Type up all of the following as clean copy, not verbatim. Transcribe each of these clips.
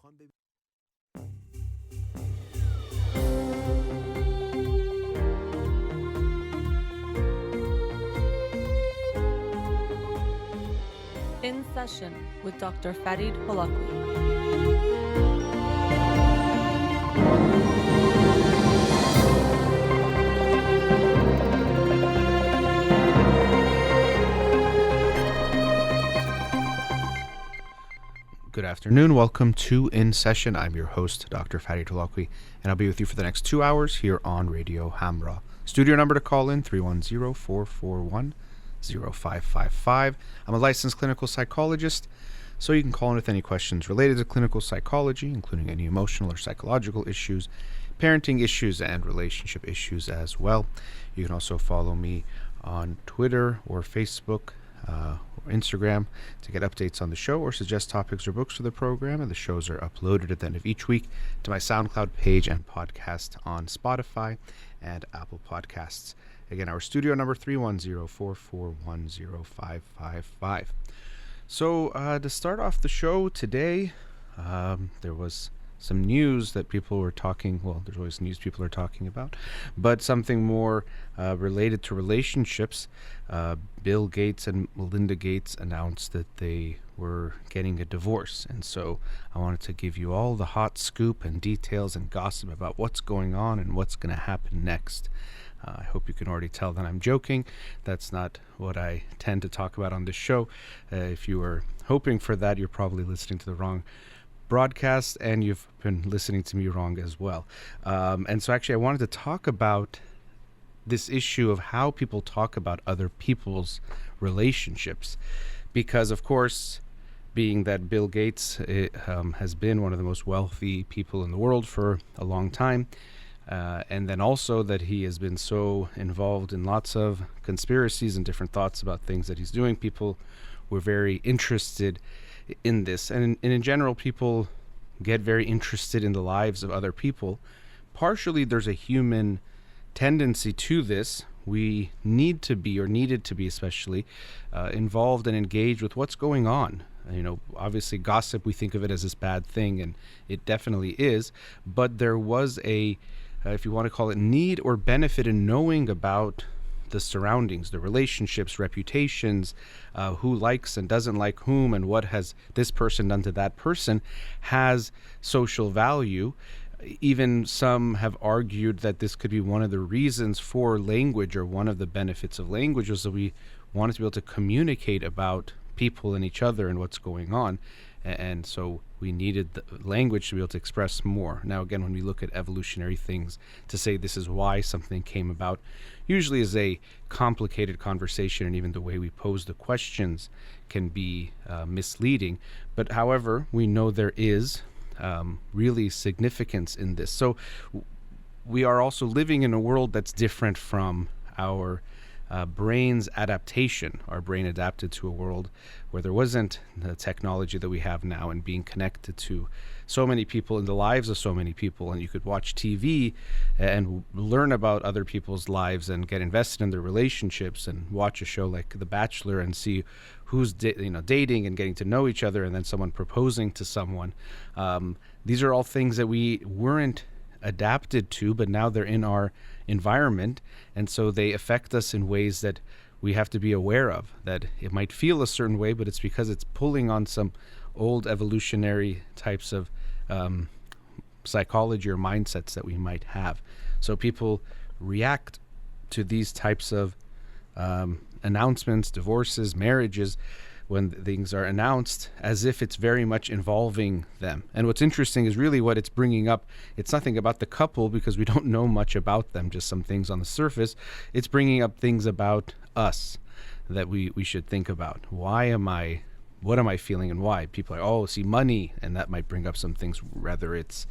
on, baby. In Session with Dr. Farid Holakouee. Good afternoon. Welcome to In Session. I'm your host, Dr. Farid Holakouee, and I'll be with you for the next 2 hours here on Radio Hamra. Studio number to call in, 310-441-0555. I'm a licensed clinical psychologist, so you can call in with any questions related to clinical psychology, including any emotional or psychological issues, parenting issues, and relationship issues as well. You can also follow me on Twitter or Facebook or Instagram to get updates on the show or suggest topics or books for the program, and the shows are uploaded at the end of each week to my SoundCloud page and podcast on Spotify and Apple Podcasts. Again, our studio number 310-441-0555. So to start off the show today, there was some news that people were talking, well, there's always news people are talking about, but something more related to relationships. Bill Gates and Melinda Gates announced that they were getting a divorce. And so I wanted to give you all the hot scoop and details and gossip about what's going on and what's going to happen next. I hope you can already tell that I'm joking. That's not what I tend to talk about on this show. If you were hoping for that, you're probably listening to the wrong broadcast, and you've been listening to me wrong as well. And so actually I wanted to talk about this issue of how people talk about other people's relationships, because of course, being that Bill Gates has been one of the most wealthy people in the world for a long time, and then also that he has been so involved in lots of conspiracies and different thoughts about things that he's doing, people were very interested in this. And in general, people get very interested in the lives of other people. Partially, there's a human tendency to this. We need to be, or needed to be especially, involved and engaged with what's going on. You know, obviously gossip, we think of it as this bad thing, and it definitely is. But there was a, if you want to call it, need or benefit in knowing about the surroundings, the relationships, reputations, who likes and doesn't like whom, and what has this person done to that person, has social value. Even some have argued that this could be one of the reasons for language, or one of the benefits of language, was that we wanted to be able to communicate about people and each other and what's going on. And so we needed the language to be able to express more. Now, again, when we look at evolutionary things, to say this is why something came about usually is a complicated conversation, and even the way we pose the questions can be misleading. But however, we know there is really significance in this. So we are also living in a world that's different from our brain's adaptation. Our brain adapted to a world where there wasn't the technology that we have now, and being connected to so many people in the lives of so many people, and you could watch TV and learn about other people's lives and get invested in their relationships, and watch a show like The Bachelor and see who's dating and getting to know each other, and then someone proposing to someone. These are all things that we weren't adapted to, but now they're in our environment, and so they affect us in ways that we have to be aware of. That it might feel a certain way, but it's because it's pulling on some old evolutionary types of psychology or mindsets that we might have. So people react to these types of announcements, divorces, marriages, when things are announced, as if it's very much involving them. And what's interesting is really what it's bringing up. It's nothing about the couple, because we don't know much about them, just some things on the surface. It's bringing up things about us that we should think about. What am I feeling, and why? People are, see, money, and that might bring up some things, whether it's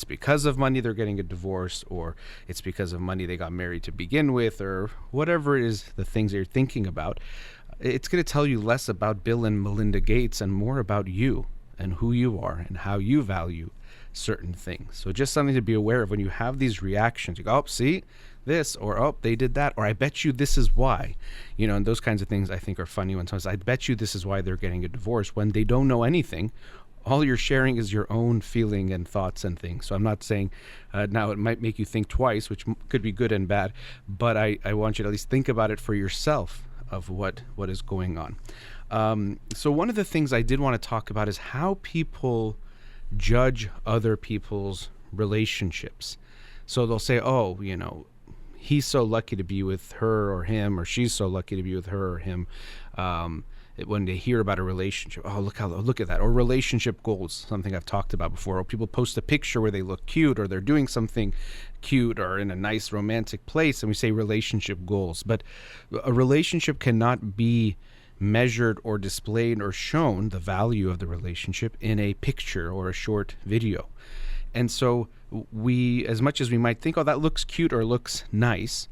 because of money they're getting a divorce, or it's because of money they got married to begin with, or whatever it is, the things that you're thinking about. It's going to tell you less about Bill and Melinda Gates and more about you and who you are and how you value certain things. So just something to be aware of when you have these reactions. You go, see this, or they did that, or I bet you this is why. And those kinds of things I think are funny when someone says, I bet you this is why they're getting a divorce, when they don't know anything. all you're sharing is your own feeling and thoughts and things. So I'm not saying now it might make you think twice, which could be good and bad, but I want you to at least think about it for yourself of what is going on. So one of the things I did want to talk about is how people judge other people's relationships. So they'll say, oh, he's so lucky to be with her or him, or she's so lucky to be with her or him. When they hear about a relationship, oh, look at that. Or relationship goals, something I've talked about before. Or people post a picture where they look cute, or they're doing something cute, or in a nice romantic place, and we say relationship goals. But a relationship cannot be measured or displayed or shown, the value of the relationship, in a picture or a short video. And so we, as much as we might think, oh, that looks cute or looks nice,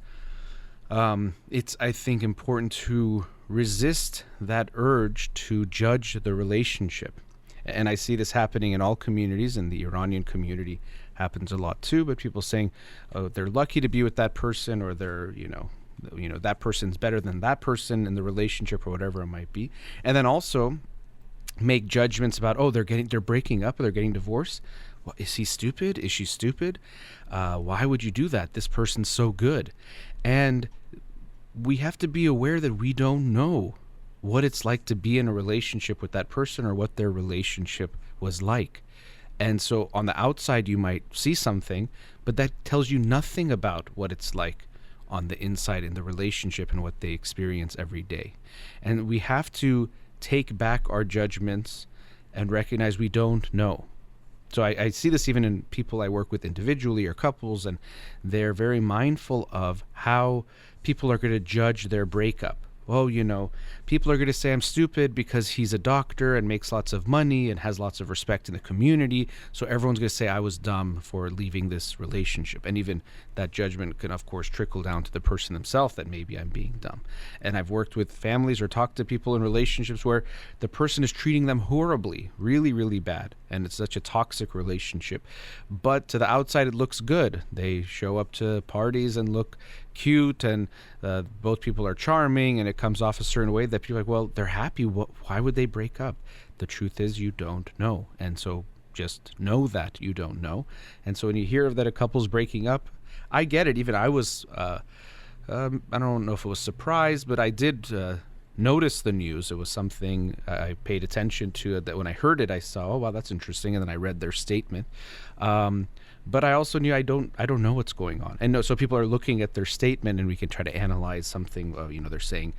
it's, I think, important to resist that urge to judge the relationship. And I see this happening in all communities. In the Iranian community happens a lot too, but people saying, oh, they're lucky to be with that person, or they're, that person's better than that person in the relationship, or whatever it might be. And then also make judgments about, oh, they're breaking up, or they're getting divorced. Well, is he stupid? Is she stupid? Why would you do that? This person's so good. And we have to be aware that we don't know what it's like to be in a relationship with that person, or what their relationship was like. And so on the outside, you might see something, but that tells you nothing about what it's like on the inside in the relationship and what they experience every day. And we have to take back our judgments and recognize we don't know. So I see this even in people I work with individually or couples, and they're very mindful of how people are going to judge their breakup. Oh, people are going to say I'm stupid because he's a doctor and makes lots of money and has lots of respect in the community. So everyone's going to say I was dumb for leaving this relationship. And even that judgment can, of course, trickle down to the person themselves, that maybe I'm being dumb. And I've worked with families or talked to people in relationships where the person is treating them horribly, really, really bad. And it's such a toxic relationship. But to the outside, it looks good. They show up to parties and look cute, and both people are charming, and it comes off a certain way that people are like, well, they're happy. Why would they break up? The truth is you don't know. And so just know that you don't know. And so when you hear that a couple's breaking up, I get it. Even I was, I don't know if it was surprised, but I did notice the news. It was something I paid attention to, that when I heard it, I saw, oh, wow, that's interesting. And then I read their statement. But I also knew I don't know what's going on. And so people are looking at their statement, and we can try to analyze something. They're saying,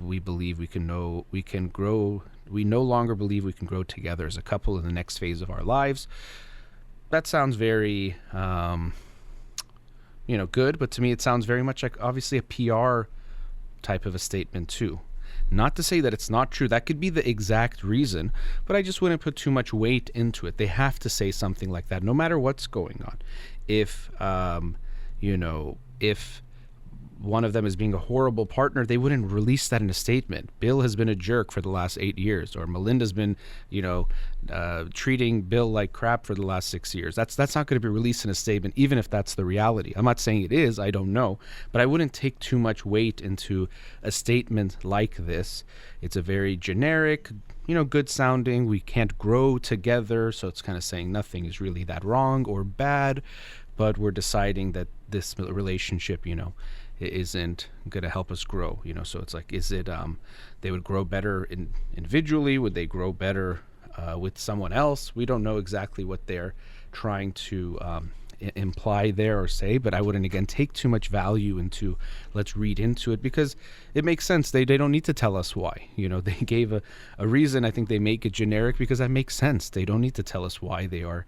we believe we can grow. We no longer believe we can grow together as a couple in the next phase of our lives. That sounds very, good. But to me, it sounds very much like obviously a PR type of a statement too. Not to say that it's not true. That could be the exact reason, but I just wouldn't put too much weight into it. They have to say something like that, no matter what's going on. If, if one of them is being a horrible partner, they wouldn't release that in a statement. Bill has been a jerk for the last 8 years, or Melinda's been, treating Bill like crap for the last 6 years. That's not going to be released in a statement, even if that's the reality. I'm not saying it is, I don't know, but I wouldn't take too much weight into a statement like this. It's a very generic, good sounding, we can't grow together, so it's kind of saying nothing is really that wrong or bad, but we're deciding that this relationship, it isn't going to help us grow, so it's like, is it, they would grow better individually? Would they grow better with someone else? We don't know exactly what they're trying to imply there or say, but I wouldn't, again, take too much value into, let's read into it, because it makes sense. They don't need to tell us why. They gave a reason. I think they make it generic because that makes sense. They don't need to tell us why they are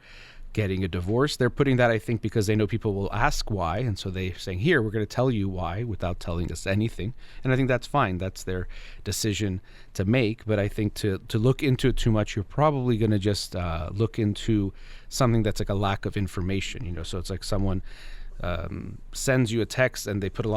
getting a divorce. They're putting that, I think, because they know people will ask why, and so they're saying, here, we're going to tell you why without telling us anything. And I think that's fine. That's their decision to make. But I think to look into it too much, you're probably going to just look into something that's like a lack of information. So it's like someone sends you a text and they put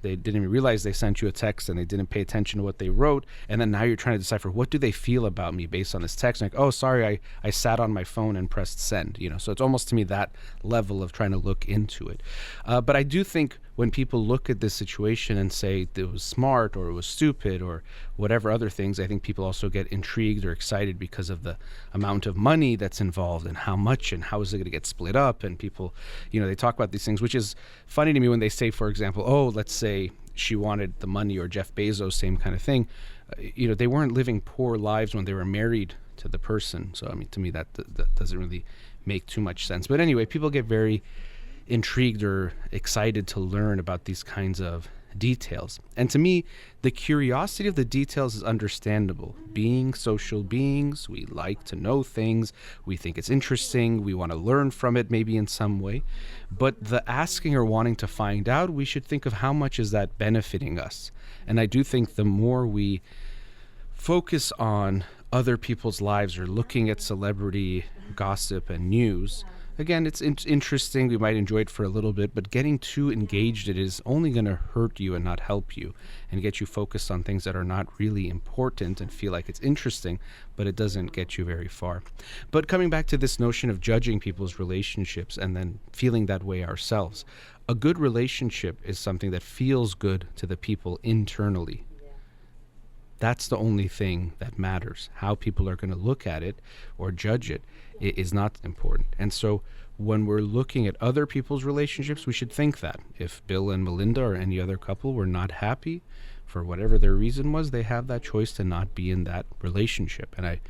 they didn't even realize they sent you a text, and they didn't pay attention to what they wrote. And then now you're trying to decipher, what do they feel about me based on this text? Like, oh, sorry, I sat on my phone and pressed send, So it's almost, to me, that level of trying to look into it. But I do think when people look at this situation and say it was smart or it was stupid or whatever other things, I think people also get intrigued or excited because of the amount of money that's involved and how much and how is it going to get split up. And people, they talk about these things, which is funny to me when they say, for example, oh, let's say she wanted the money, or Jeff Bezos, same kind of thing. They weren't living poor lives when they were married to the person. So, I mean, to me, that doesn't really make too much sense. But anyway, people get very intrigued or excited to learn about these kinds of details. And to me, the curiosity of the details is understandable. Being social beings, we like to know things. We think it's interesting. We want to learn from it maybe in some way. But the asking or wanting to find out, we should think of how much is that benefiting us. And I do think the more we focus on other people's lives or looking at celebrity gossip and news, again, it's interesting. We might enjoy it for a little bit, but getting too engaged in it is only going to hurt you and not help you and get you focused on things that are not really important and feel like it's interesting, but it doesn't get you very far. But coming back to this notion of judging people's relationships and then feeling that way ourselves, a good relationship is something that feels good to the people internally. That's the only thing that matters. How people are going to look at it or judge it is not important. And so when we're looking at other people's relationships, we should think that if Bill and Melinda or any other couple were not happy for whatever their reason was, they have that choice to not be in that relationship. And I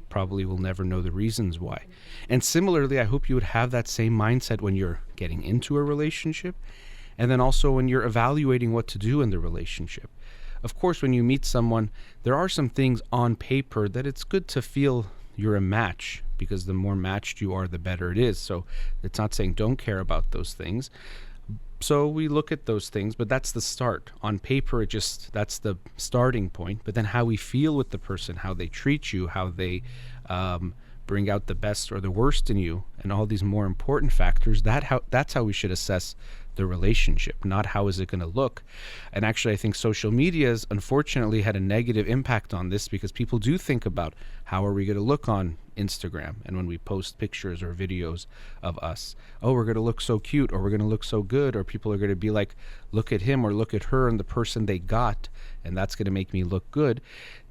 probably will never know the reasons why. And similarly, I hope you would have that same mindset when you're getting into a relationship, and then also when you're evaluating what to do in the relationship. Of course, when you meet someone, there are some things on paper that it's good to feel you're a match, because the more matched you are, the better it is. So it's not saying don't care about those things. So we look at those things, but that's the start. On paper, that's the starting point. But then how we feel with the person, how they treat you, how they bring out the best or the worst in you, and all these more important factors, that's how we should assess the relationship, not how is it going to look. And actually, I think social media has unfortunately had a negative impact on this, because people do think about how are we going to look on Instagram, and when we post pictures or videos of us, oh, we're going to look so cute, or we're going to look so good, or people are going to be like, look at him or look at her and the person they got, and that's going to make me look good.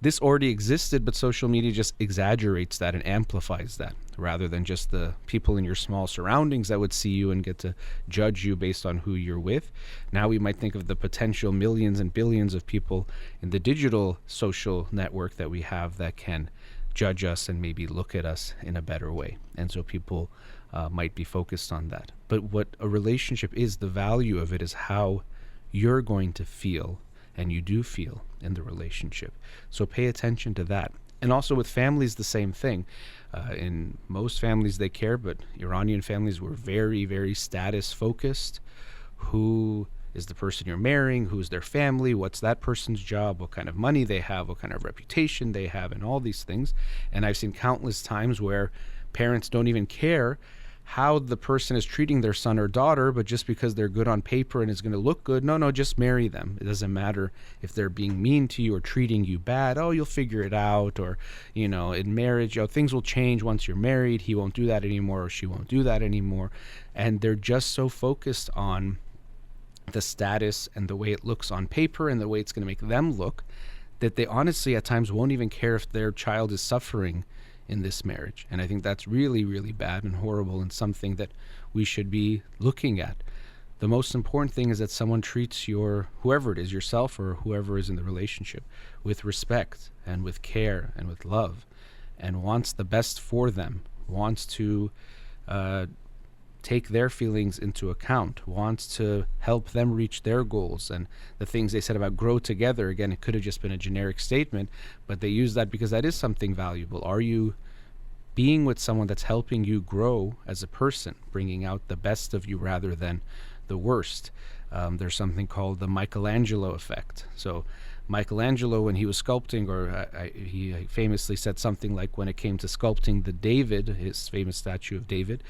This already existed, but social media just exaggerates that and amplifies that, rather than just the people in your small surroundings that would see you and get to judge you based on who you're with. Now we might think of the potential millions and billions of people in the digital social network that we have that can judge us and maybe look at us in a better way. And so people might be focused on that. But what a relationship is, the value of it is how you're going to feel, and you do feel in the relationship. So pay attention to that. And also with families, the same thing. In most families, they care, but Iranian families were very, very status focused. Who is the person you're marrying? Who's their family? What's that person's job? What kind of money they have? What kind of reputation they have? And all these things. And I've seen countless times where parents don't even care how the person is treating their son or daughter, but just because they're good on paper and is going to look good, no, just marry them. It doesn't matter if they're being mean to you or treating you bad. Oh, you'll figure it out. Or, in marriage, things will change once you're married. He won't do that anymore, or she won't do that anymore. And they're just so focused on the status and the way it looks on paper and the way it's going to make them look, that they honestly at times won't even care if their child is suffering in this marriage. And I think that's really, really bad and horrible, and something that we should be looking at. The most important thing is that someone treats whoever it is, yourself or whoever is in the relationship, with respect and with care and with love, and wants the best for them, wants to take their feelings into account, wants to help them reach their goals. And the things they said about grow together, again, it could have just been a generic statement, but they use that because that is something valuable. Are you being with someone that's helping you grow as a person, bringing out the best of you rather than the worst? There's something called the Michelangelo effect. So Michelangelo, when he was sculpting, he famously said something like, when it came to sculpting his famous statue of David,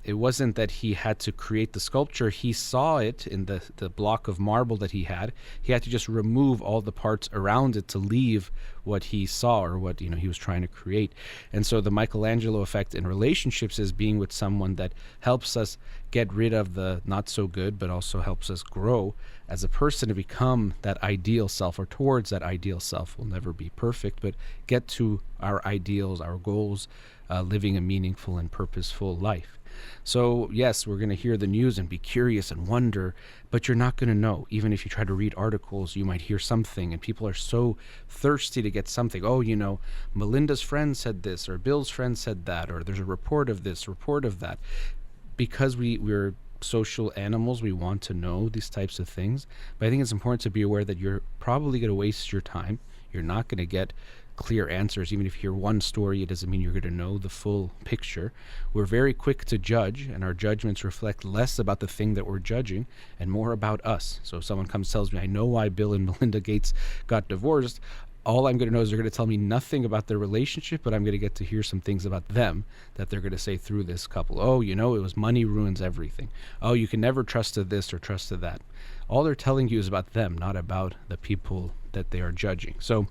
It wasn't that he had to create the sculpture. He saw it in the block of marble that he had. He had to just remove all the parts around it to leave what he saw, or what he was trying to create. And so the Michelangelo effect in relationships is being with someone that helps us get rid of the not so good, but also helps us grow as a person to become that ideal self, or towards that ideal self. We'll never be perfect, but get to our ideals, our goals, living a meaningful and purposeful life. So yes, we're going to hear the news and be curious and wonder, but you're not going to know. Even if you try to read articles, you might hear something, and people are so thirsty to get something. Oh, Melinda's friend said this, or Bill's friend said that, or there's a report of this, report of that. Because we're social animals, we want to know these types of things. But I think it's important to be aware that you're probably going to waste your time. You're not going to get clear answers. Even if you hear one story, it doesn't mean you're going to know the full picture. We're very quick to judge, and our judgments reflect less about the thing that we're judging and more about us. So if someone comes and tells me, I know why Bill and Melinda Gates got divorced, all I'm going to know is they're going to tell me nothing about their relationship, but I'm going to get to hear some things about them that they're going to say through this couple. Oh, it was money ruins everything. Oh, you can never trust to this or trust to that. All they're telling you is about them, not about the people that they are judging. So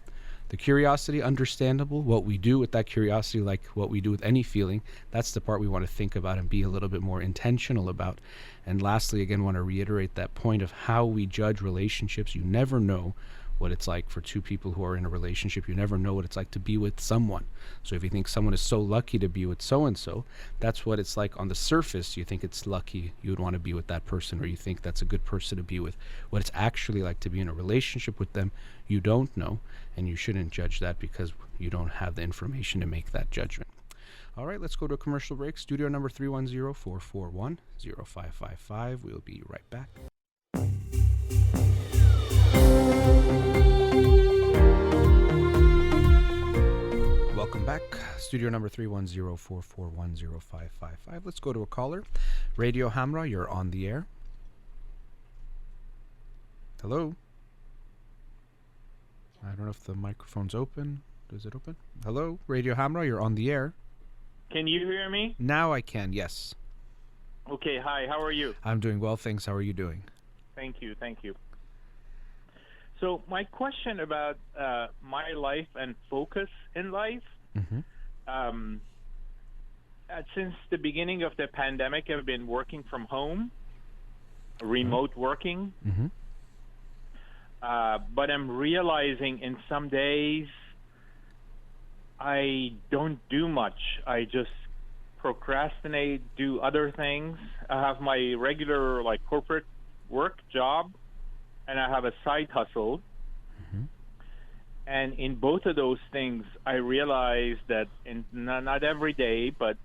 the curiosity, understandable. What we do with that curiosity, like what we do with any feeling, that's the part we want to think about and be a little bit more intentional about. And lastly, again, want to reiterate that point of how we judge relationships. You never know what it's like for two people who are in a relationship. You never know what it's like to be with someone. So if you think someone is so lucky to be with so-and-so, that's what it's like on the surface. You think it's lucky, you would want to be with that person, or you think that's a good person to be with. What it's actually like to be in a relationship with them, you don't know, and you shouldn't judge that because you don't have the information to make that judgment. All right, let's go to a commercial break. Studio number 310-441-0555. We'll be right back. Welcome back. Studio number 310-441-0555. Let's go to a caller. Radio Hamra, you're on the air. Hello? I don't know if the microphone's open. Is it open? Hello? Radio Hamra, you're on the air. Can you hear me? Now I can, yes. Okay, hi, how are you? I'm doing well, thanks. How are you doing? Thank you. So my question about my life and focus in life, since the beginning of the pandemic, I've been working from home, remote working, but I'm realizing in some days I don't do much. I just procrastinate, do other things. I have my regular corporate work job, and I have a side hustle. And in both of those things, I realize that not every day, but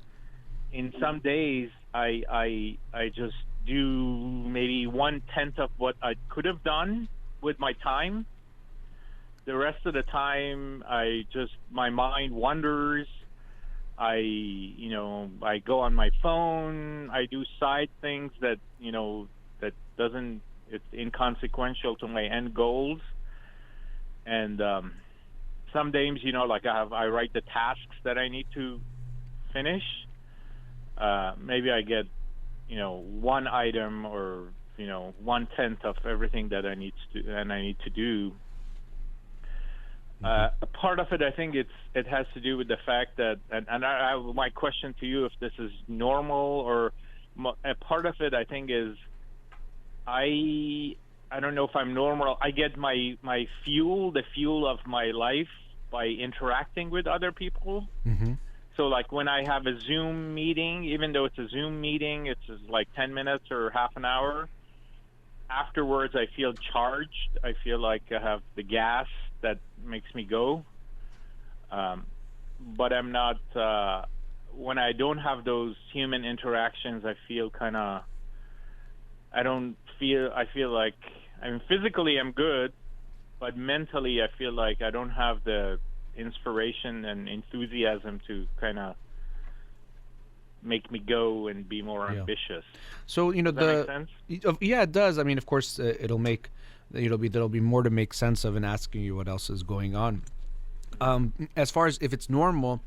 in some days, I just do maybe 1/10 of what I could have done with my time. The rest of the time, my mind wanders. I go on my phone. I do side things that it's inconsequential to my end goals. And some days, I write the tasks that I need to finish. Maybe I get, one item or 1/10 of everything that I need to do. A part of it, I think it has to do with the fact that, my question to you, if this is normal, or a part of it, I think, is I don't know if I'm normal. I get the fuel of my life by interacting with other people. So when I have a Zoom meeting, even though it's a Zoom meeting, it's just 10 minutes or half an hour. Afterwards, I feel charged. I feel like I have the gas that makes me go. But I'm not, when I don't have those human interactions, I feel I feel like, physically I'm good, but mentally I feel like I don't have the inspiration and enthusiasm to make me go and be more ambitious. So, Does that make sense? Yeah, it does. Of course, there'll be more to make sense of in asking you what else is going on. As far as if it's normal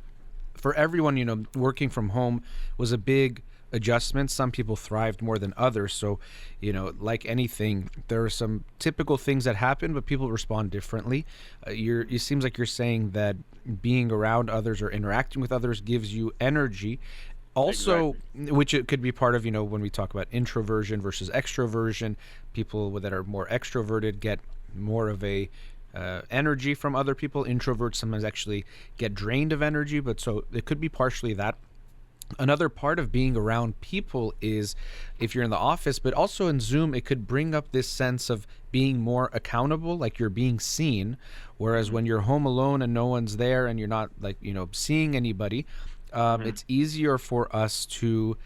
for everyone, working from home was a big adjustments. Some people thrived more than others. So, like anything, there are some typical things that happen, but people respond differently. It seems like you're saying that being around others or interacting with others gives you energy. Also, Exactly. which it could be part of, when we talk about introversion versus extroversion, people that are more extroverted get more of a energy from other people. Introverts sometimes actually get drained of energy, but so it could be partially that. Another part of being around people is if you're in the office, but also in Zoom, it could bring up this sense of being more accountable, like you're being seen. Whereas when you're home alone and no one's there and you're not seeing anybody, it's easier for us to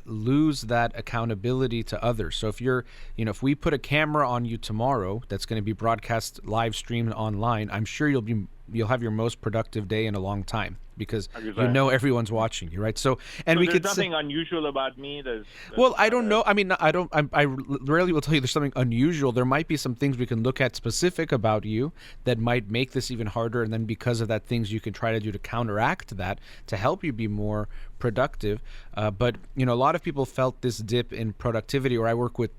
lose that accountability to others. So if we put a camera on you tomorrow that's going to be broadcast live streamed online, I'm sure you'll have your most productive day in a long time because everyone's watching you, right? So there's nothing unusual about me. Well, I don't know. I mean, I rarely will tell you there's something unusual. There might be some things we can look at specific about you that might make this even harder, and then because of that, things you can try to do to counteract that to help you be more productive. But a lot of people felt this dip in productivity. Or I work with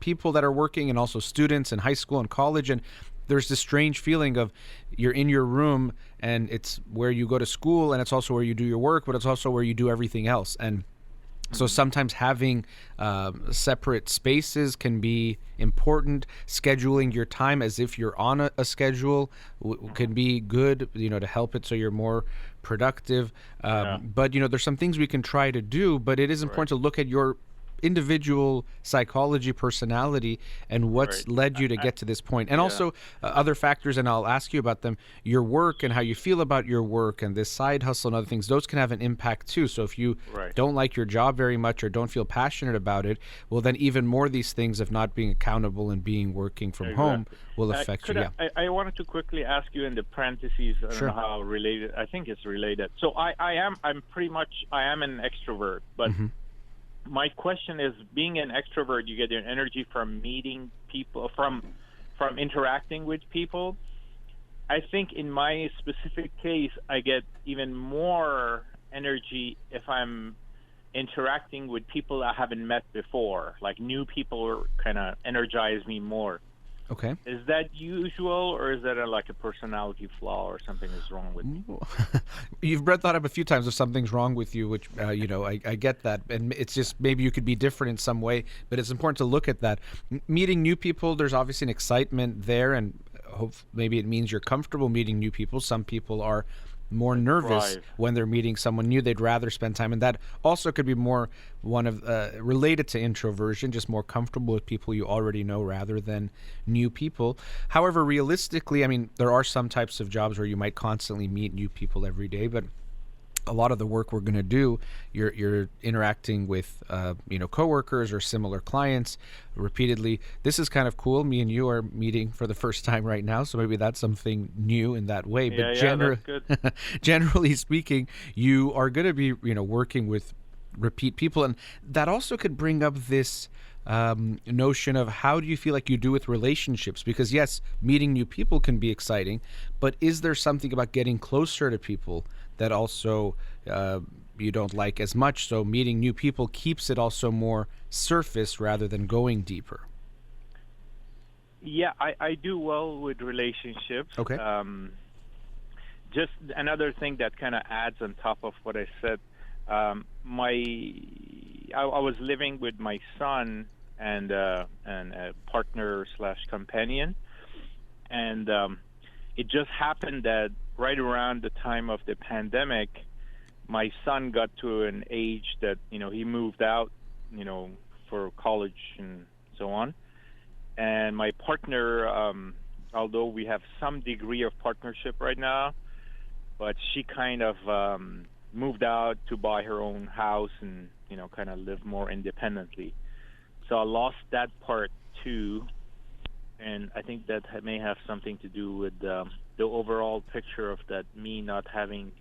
people that are working and also students in high school and college, and there's this strange feeling of you're in your room and it's where you go to school and it's also where you do your work, but it's also where you do everything else. And so sometimes having separate spaces can be important. Scheduling your time as if you're on a schedule can be good, to help it so you're more productive. But, there's some things we can try to do, but it is important to look at your individual psychology, personality, and what's led you to get to this point. And also other factors, and I'll ask you about them, your work and how you feel about your work and this side hustle and other things, those can have an impact too. So if you don't like your job very much or don't feel passionate about it, well, then even more these things of not being accountable and working from home will affect you. I wanted to quickly ask you in the parentheses, I don't know how related, I think it's related. So I am an extrovert, but my question is, being an extrovert, you get your energy from meeting people, from interacting with people. I think in my specific case, I get even more energy if I'm interacting with people I haven't met before. Like new people kind of energize me more. Okay. Is that usual, or is that like a personality flaw, or something is wrong with me? You've brought that up a few times. If something's wrong with you, which I get that, and it's just maybe you could be different in some way. But it's important to look at that. Meeting new people, there's obviously an excitement there, and maybe it means you're comfortable meeting new people. Some people are more nervous when they're meeting someone new. They'd rather spend time, and that also could be more one of related to introversion, just more comfortable with people you already know rather than new people. However, realistically, I mean, there are some types of jobs where you might constantly meet new people every day, but a lot of the work we're going to do, you're interacting with coworkers or similar clients repeatedly. This is kind of cool. Me and you are meeting for the first time right now, so maybe that's something new in that way. But that's good. Generally speaking, you are going to be working with repeat people, and that also could bring up this notion of how do you feel like you do with relationships? Because yes, meeting new people can be exciting, but is there something about getting closer to people that also you don't like as much? So meeting new people keeps it also more surface rather than going deeper. Yeah, I do well with relationships. Okay. Just another thing that kind of adds on top of what I said. I was living with my son and a partner / companion, and it just happened that right around the time of the pandemic, my son got to an age that he moved out, for college and so on, and my partner, although we have some degree of partnership right now, but she kind of moved out to buy her own house and kind of live more independently. So I lost that part too, and I think that may have something to do with the overall picture of that, me not having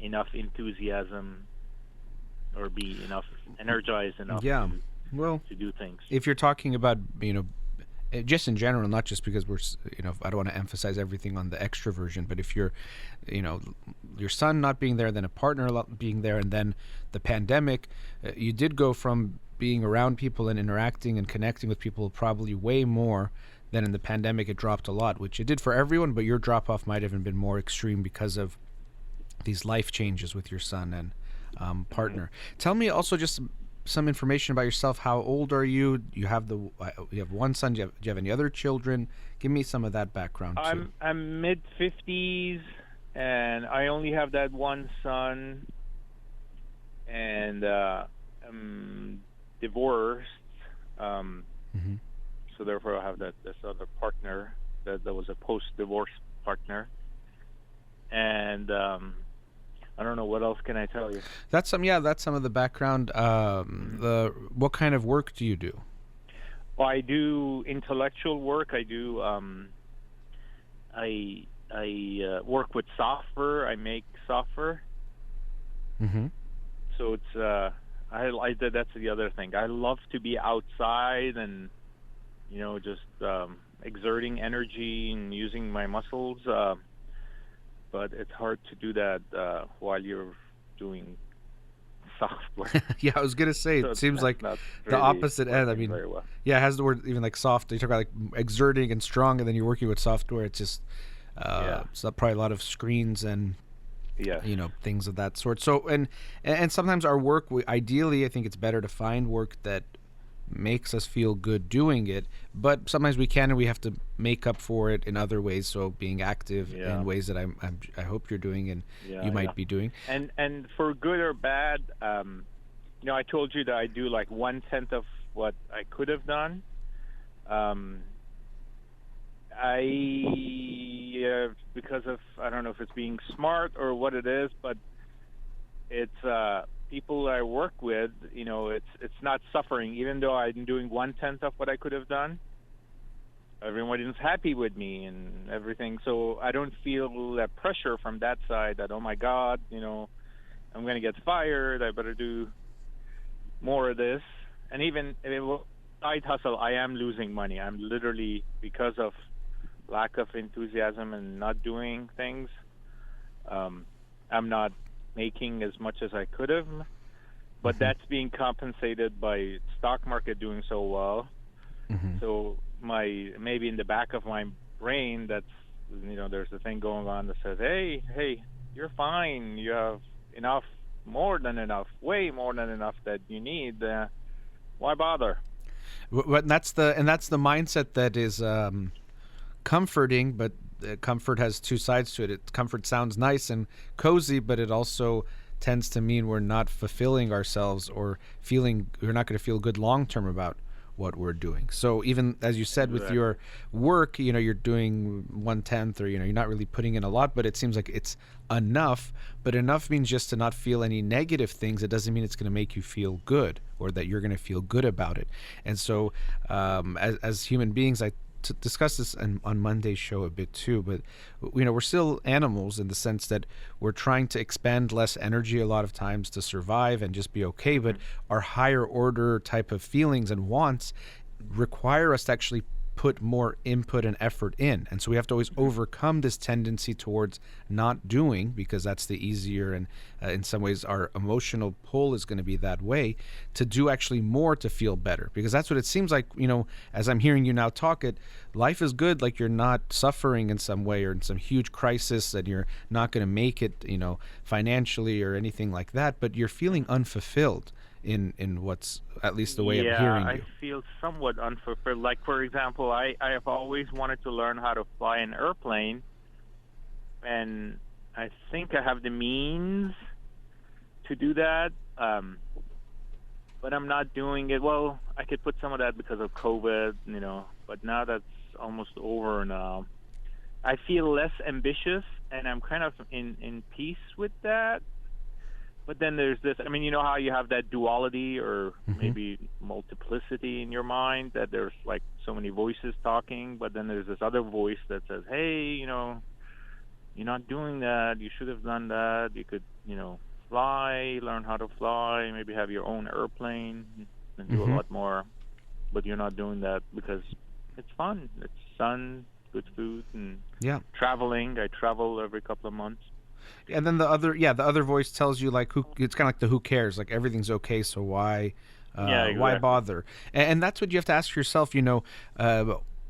enough enthusiasm or be enough energized enough to do things. If you're talking about just in general, not just because I don't want to emphasize everything on the extroversion, but if you're, your son not being there, then a partner being there, and then the pandemic, you did go from being around people and interacting and connecting with people probably way more than in the pandemic. It dropped a lot, which it did for everyone, but your drop off might have been more extreme because of these life changes with your son and partner. Tell me also just some information about yourself. How old are you? You have one son. Do you have any other children? Give me some of that background too. I'm mid-50s, and I only have that one son, and I'm divorced. So therefore, I have this other partner that was a post-divorce partner, and I don't know what else can I tell you. That's some of the background. What kind of work do you do? Well, I do intellectual work. I do I work with software. I make software. So it's that's the other thing. I love to be outside and just exerting energy and using my muscles. But it's hard to do that while you're doing software. Yeah, I was gonna say, it seems like the opposite end. I mean, well. Yeah, it has the word even like soft. You talk about like exerting and strong, and then you're working with software. It's just so probably a lot of screens and things of that sort. So and sometimes our work, ideally, I think it's better to find work that makes us feel good doing it, but sometimes we can and we have to make up for it in other ways. So being active in ways that I hope you're doing and you might be doing. And for good or bad, I told you that I do like 1/10 of what I could have done. Because of, I don't know if it's being smart or what it is, but it's people I work with, it's not suffering. Even though I'm doing 1/10 of what I could have done, everyone is happy with me and everything. So I don't feel that pressure from that side that, oh my God, I'm going to get fired. I better do more of this. And even side hustle, I am losing money. I'm literally, because of lack of enthusiasm and not doing things, I'm not making as much as I could have, but that's being compensated by stock market doing so well. So maybe in the back of my brain, that's there's a thing going on that says, hey, you're fine, you have enough, more than enough, way more than enough that you need, why bother? But that's the mindset that is comforting, but comfort has two sides to it. Comfort sounds nice and cozy, but it also tends to mean we're not fulfilling ourselves or we're not going to feel good long term about what we're doing. So even as you said with your work, you're doing 1/10, or you're not really putting in a lot, but it seems like it's enough. But enough means just to not feel any negative things. It doesn't mean it's going to make you feel good or that you're going to feel good about it. And so as human beings, I discuss this on Monday's show a bit too, but we're still animals in the sense that we're trying to expend less energy a lot of times to survive and just be okay, but our higher order type of feelings and wants require us to actually put more input and effort in. And so we have to always overcome this tendency towards not doing, because that's the easier, and in some ways our emotional pull is going to be that way, to do actually more to feel better. Because that's what it seems like, as I'm hearing you now talk it, life is good, like you're not suffering in some way or in some huge crisis and you're not going to make it, financially or anything like that, but you're feeling unfulfilled in what's, at least the way I'm hearing you. I feel somewhat unfulfilled. Like, for example, I have always wanted to learn how to fly an airplane, and I think I have the means to do that, but I'm not doing it. Well, I could put some of that because of COVID, but now that's almost over now. I feel less ambitious, and I'm kind of in peace with that. But then there's this, how you have that duality or maybe multiplicity in your mind, that there's like so many voices talking, but then there's this other voice that says, hey, you're not doing that. You should have done that. You could, fly, learn how to fly, maybe have your own airplane and do a lot more. But you're not doing that because it's fun. It's sun, good food, and Yeah. traveling. I travel every couple of months. And then the other voice tells you like who it's kind of like the who cares, like everything's okay, so Yeah, why exactly. bother? And that's what you have to ask yourself.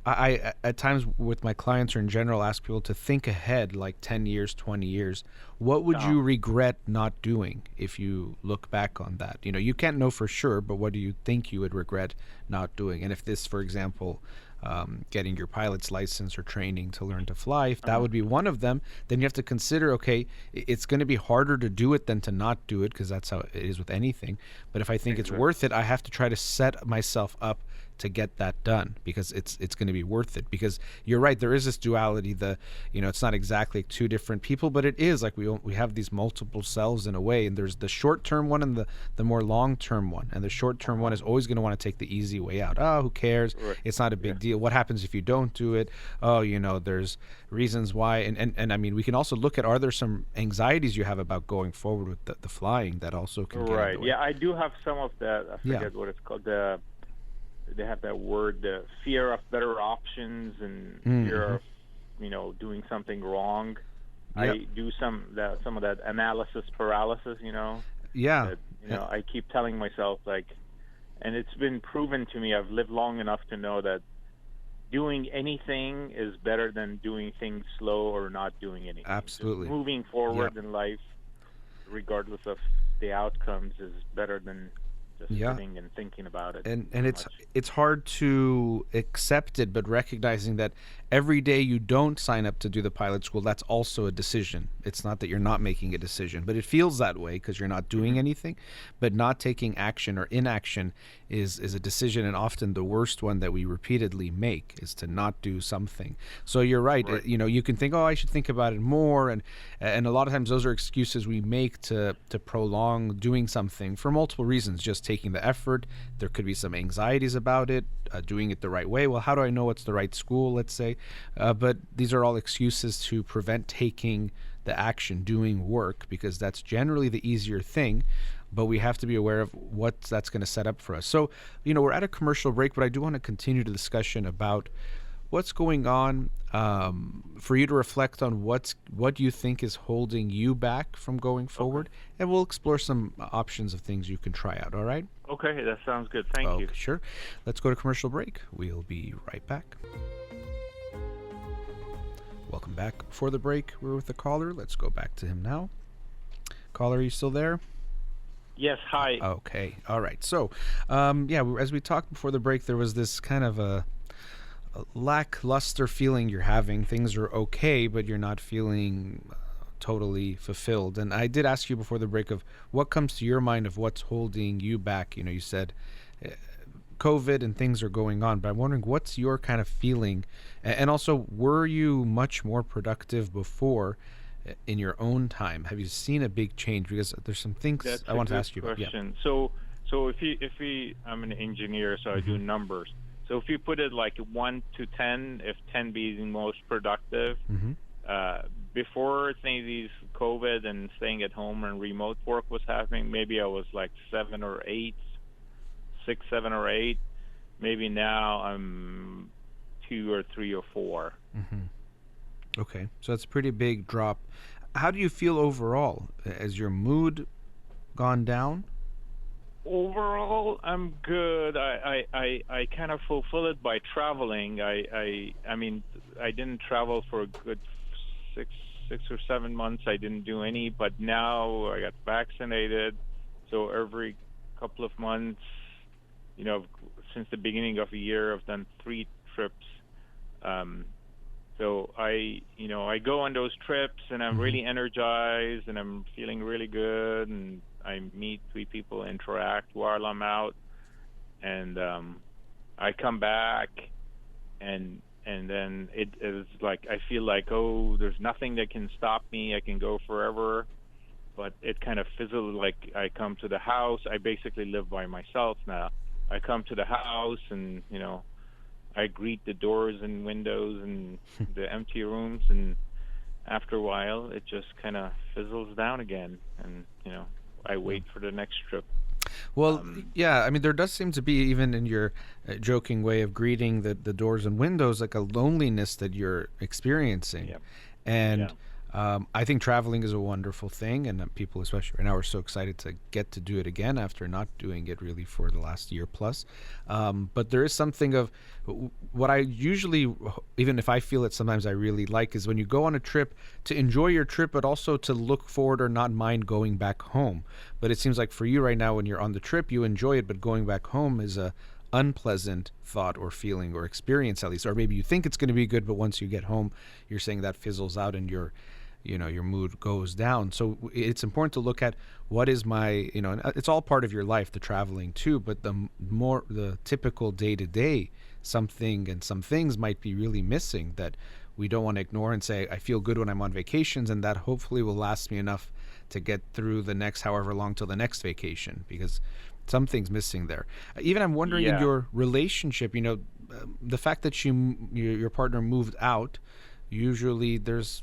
I at times with my clients or in general ask people to think ahead, like 10 years, 20 years. What would Uh-huh. you regret not doing if you look back on that? You can't know for sure, but what do you think you would regret not doing? And if this, for example, getting your pilot's license or training to learn to fly, if that Uh-huh. would be one of them, then you have to consider, okay, it's going to be harder to do it than to not do it, because that's how it is with anything. But if I think it's Exactly. worth it, I have to try to set myself up to get that done, because it's going to be worth it. Because you're right, there is this duality. It's not exactly two different people, but it is like we have these multiple selves in a way, and there's the short term one and the more long term one. And the short term one is always going to want to take the easy way out. Oh, who cares? Right. It's not a Yeah. big deal. What happens if you don't do it? Oh, there's reasons why. And I mean, we can also look at, are there some anxieties you have about going forward with the flying that also can get in Right. the way? Yeah, I do have some of that. I Yeah. forget what it's called. They have that word, the fear of better options and fear of, doing something wrong. Yep. I do some of that analysis paralysis. Yeah. That I keep telling myself, like, and it's been proven to me. I've lived long enough to know that doing anything is better than doing things slow or not doing anything. Absolutely. Just moving forward in life, regardless of the outcomes, is better than just Yeah. sitting and thinking about it. And too it's much. it's hard to accept it, but recognizing that every day you don't sign up to do the pilot school, that's also a decision. It's not that you're not making a decision, but it feels that way because you're not doing anything. But not taking action or inaction is a decision, and often the worst one that we repeatedly make is to not do something. So you're right. Right. You can think, oh, I should think about it more, and a lot of times those are excuses we make to prolong doing something for multiple reasons. Just taking the effort. There could be some anxieties about it, doing it the right way. Well, how do I know what's the right school, let's say? But these are all excuses to prevent taking the action, doing work, because that's generally the easier thing. But we have to be aware of what that's going to set up for us. So, we're at a commercial break, but I do want to continue the discussion about what's going on, for you to reflect on what you think is holding you back from going forward, and we'll explore some options of things you can try out. All right? Okay, that sounds good. Thank you. Okay, sure. Let's go to commercial break. We'll be right back. Welcome back. Before the break, we're with the caller. Let's go back to him now. Caller, are you still there? Yes. Hi. Okay. All right. So, as we talked before the break, there was this kind of a lackluster feeling you're having. Things are okay, but you're not feeling totally fulfilled. And I did ask you before the break of what comes to your mind of what's holding you back. You said COVID and things are going on, but I'm wondering what's your kind of feeling, and also, were you much more productive before in your own time? Have you seen a big change? Because there's some things That's I a want to good ask you about. Yeah. question. So I'm an engineer, so I do numbers. So if you put it like 1 to 10, if 10 being most productive, before these COVID and staying at home and remote work was happening, maybe I was like 7 or 8, 6, 7 or 8. Maybe now I'm 2 or 3 or 4. Okay, so that's a pretty big drop. How do you feel overall? Has your mood gone down? Overall, I'm good. I kind of fulfill it by traveling. I mean, I didn't travel for a good 6 or 7 months. I didn't do any, but now I got vaccinated, so every couple of months, since the beginning of the year, I've done 3 trips. So I go on those trips, and I'm really energized, and I'm feeling really good, and I meet 3 people, interact while I'm out, and I come back, and then it is like I feel like, oh, there's nothing that can stop me. I can go forever, but it kind of fizzles. Like I come to the house. I basically live by myself now. I come to the house, and I greet the doors and windows and the empty rooms, and after a while, it just kind of fizzles down again, and I wait for the next trip. Well, yeah, I mean, there does seem to be, even in your joking way of greeting the doors and windows, like a loneliness that you're experiencing. Yeah. And Yeah. I think traveling is a wonderful thing, and people, especially right now, are so excited to get to do it again after not doing it really for the last year plus. But there is something of what I usually, even if I feel it sometimes, I really like is when you go on a trip to enjoy your trip, but also to look forward or not mind going back home. But it seems like for you right now, when you're on the trip, you enjoy it, but going back home is a unpleasant thought or feeling or experience, at least, or maybe you think it's going to be good, but once you get home, you're saying that fizzles out and your mood goes down. So it's important to look at what is my, and it's all part of your life, the traveling too, but the typical day to day, some things might be really missing that we don't want to ignore and say, I feel good when I'm on vacations, and that hopefully will last me enough to get through the next however long till the next vacation, because something's missing there. Even I'm wondering in your relationship, the fact that your partner moved out, usually that's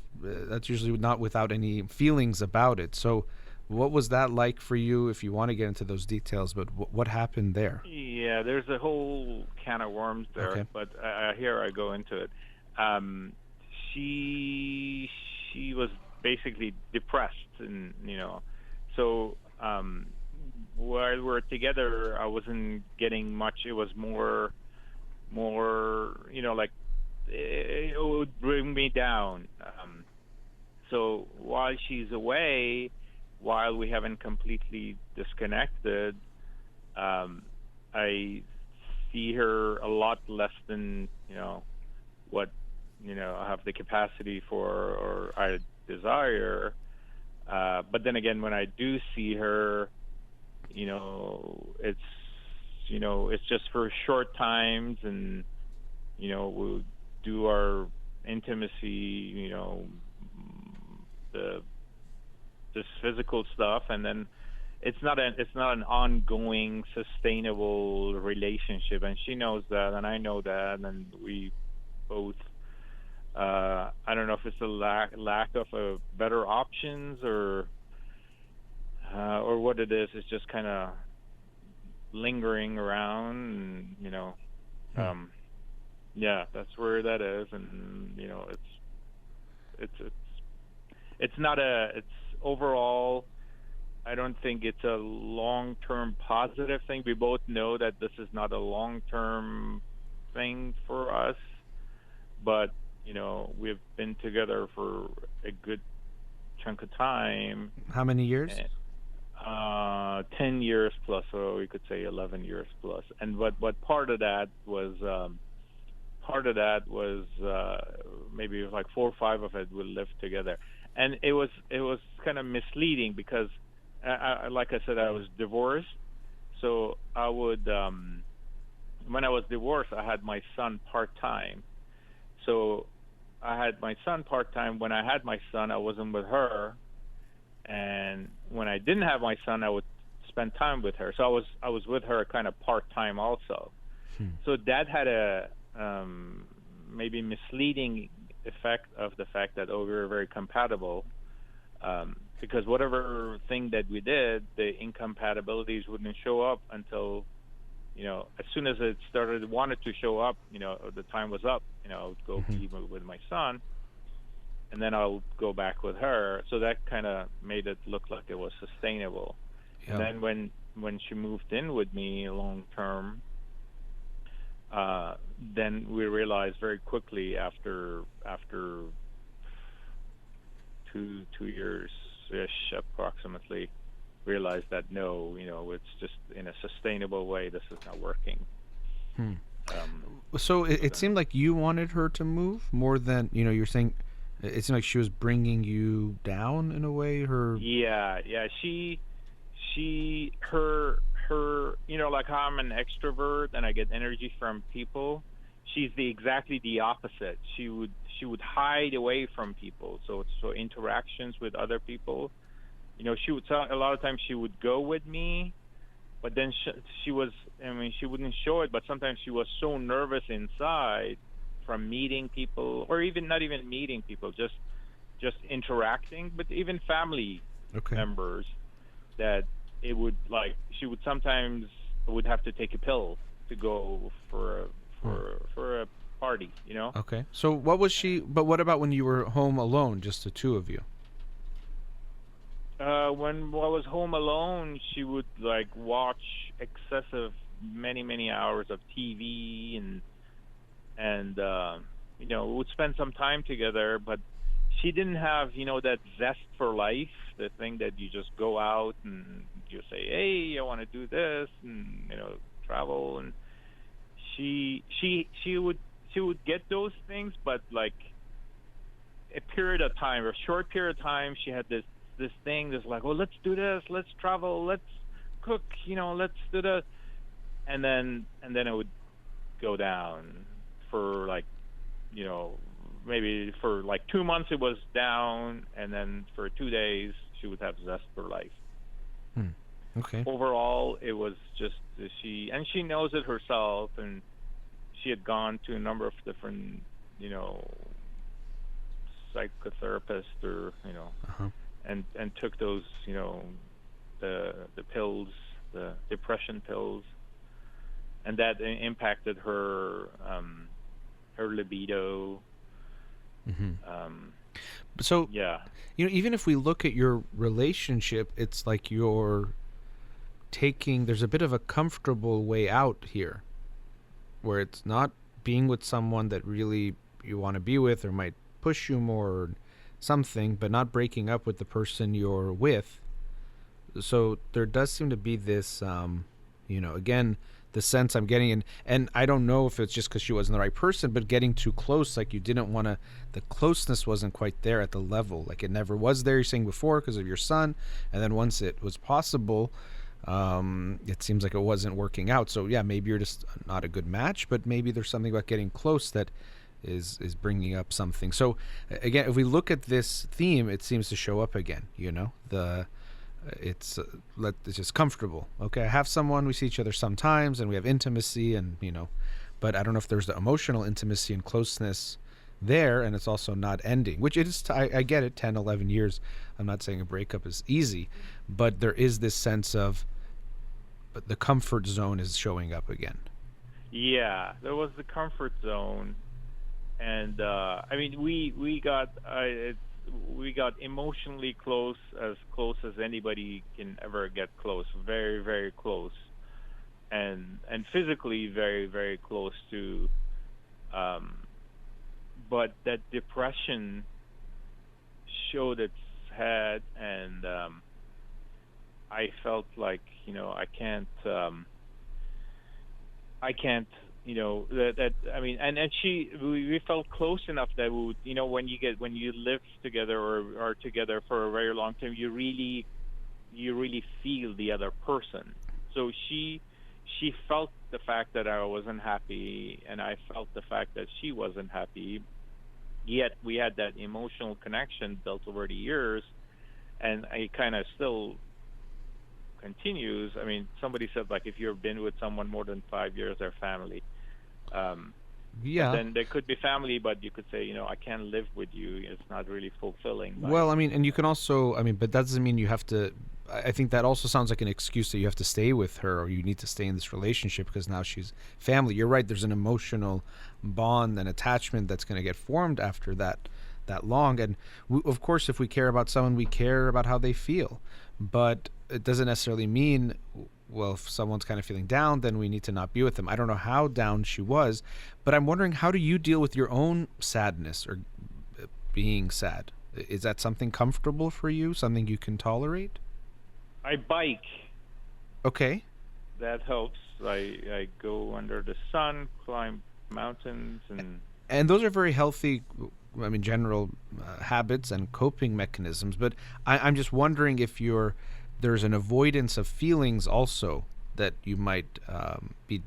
usually not without any feelings about it. So what was that like for you, if you want to get into those details, but what happened there? Yeah, there's a whole can of worms there, Okay. but here I go into it. She was basically depressed, and so while we were together, I wasn't getting much. It was more, like it would bring me down. So while she's away, while we haven't completely disconnected, I see her a lot less than what I have the capacity for or I desire. But then again, when I do see her, it's just for short times, and we'll do our intimacy, this physical stuff, and then it's not an ongoing sustainable relationship, and she knows that and I know that, and we both I don't know if it's a lack of better options or what it is. It's just kind of lingering around, and yeah, that's where that is. And it's overall, I don't think it's a long-term positive thing. We both know that this is not a long-term thing for us, but we've been together for a good chunk of time. How many years? 10 years plus, or we could say 11 years plus. And what part of that was maybe like 4 or 5 of it we lived together, and it was kind of misleading because like I said, I was divorced. So I would when I was divorced, I had my son part-time. So I had my son part-time. When I had my son, I wasn't with her, and when I didn't have my son, I would spend time with her. So I was with her kind of part-time also. So that had a maybe misleading effect of the fact that we were very compatible, because whatever thing that we did, the incompatibilities wouldn't show up until as soon as it wanted to show up, the time was up. I would go be with my son, and then I'll go back with her. So that kind of made it look like it was sustainable. Yeah. And then when she moved in with me long term, then we realized very quickly after 2 years ish approximately, realized that no, it's just in a sustainable way, this is not working. So it seemed like you wanted her to move more than you're saying. It seemed like she was bringing you down in a way. Her like how I'm an extrovert and I get energy from people, she's exactly the opposite. She would hide away from people. So interactions with other people, she would a lot of times she would go with me, but then she wouldn't show it, but sometimes she was so nervous inside from meeting people, or even not even meeting people, just interacting, but even family members, that it would like she would sometimes would have to take a pill to go for a party, you know. Okay. So what was she? But what about when you were home alone, just the two of you? When I was home alone, she would like watch excessive many hours of TV and you know, we would spend some time together, but she didn't have, you know, that zest for life, the thing that you just go out and you say, hey, I want to do this, and you know, travel. And she would get those things, but like a period of time, or a short period of time, she had this thing that's like, oh, let's do this, let's travel, let's cook, you know, let's do that, and then it would go down for like, you know, maybe for like 2 months it was down, and then for 2 days she would have zest for life. Okay. Overall, it was just she knows it herself, and she had gone to a number of different, you know, psychotherapists, or you know, and took those, you know, the pills, the depression pills, and that impacted her her libido. So yeah, you know, even if we look at your relationship, it's like you're there's a bit of a comfortable way out here, where it's not being with someone that really you want to be with or might push you more or something, but not breaking up with the person you're with. So there does seem to be this, you know, again, the sense I'm getting, and I don't know if it's just because she wasn't the right person, but getting too close, like you didn't want to, the closeness wasn't quite there at the level, like it never was there, you're saying before, because of your son, and then once it was possible, it seems like it wasn't working out. So yeah, maybe you're just not a good match, but maybe there's something about getting close that is bringing up something. So again, if we look at this theme, it seems to show up again, you know, it's just comfortable. Okay, I have someone, we see each other sometimes, and we have intimacy, and you know, but I don't know if there's the emotional intimacy and closeness there, and it's also not ending, which it is. I get it, 10, 11 years. I'm not saying a breakup is easy, but there is this sense of the comfort zone is showing up again. Yeah, there was the comfort zone, and I mean, we got emotionally close as anybody can ever get close, very, very close, and physically very, very close to. But that depression showed its head, and I felt like, you know, I can't, you know, that I mean, and we felt close enough that we would, you know, when you live together or are together for a very long time, you really feel the other person. So she felt the fact that I wasn't happy, and I felt the fact that she wasn't happy. Yet we had that emotional connection built over the years, and it kind of still continues. I mean, somebody said, like, if you've been with someone more than 5 years, they're family. Yeah. Then they could be family, but you could say, you know, I can't live with you. It's not really fulfilling. Well, I mean, and you can also, I mean, but that doesn't mean you have to. I think that also sounds like an excuse that you have to stay with her, or you need to stay in this relationship because now she's family. You're right. There's an emotional bond and attachment that's going to get formed after that long. And of course, if we care about someone, we care about how they feel. But it doesn't necessarily mean, well, if someone's kind of feeling down, then we need to not be with them. I don't know how down she was, but I'm wondering, how do you deal with your own sadness or being sad? Is that something comfortable for you, something you can tolerate? I bike. Okay. That helps. I go under the sun, climb mountains, and those are very healthy, I mean, general habits and coping mechanisms. But I'm just wondering if there's an avoidance of feelings also that you might be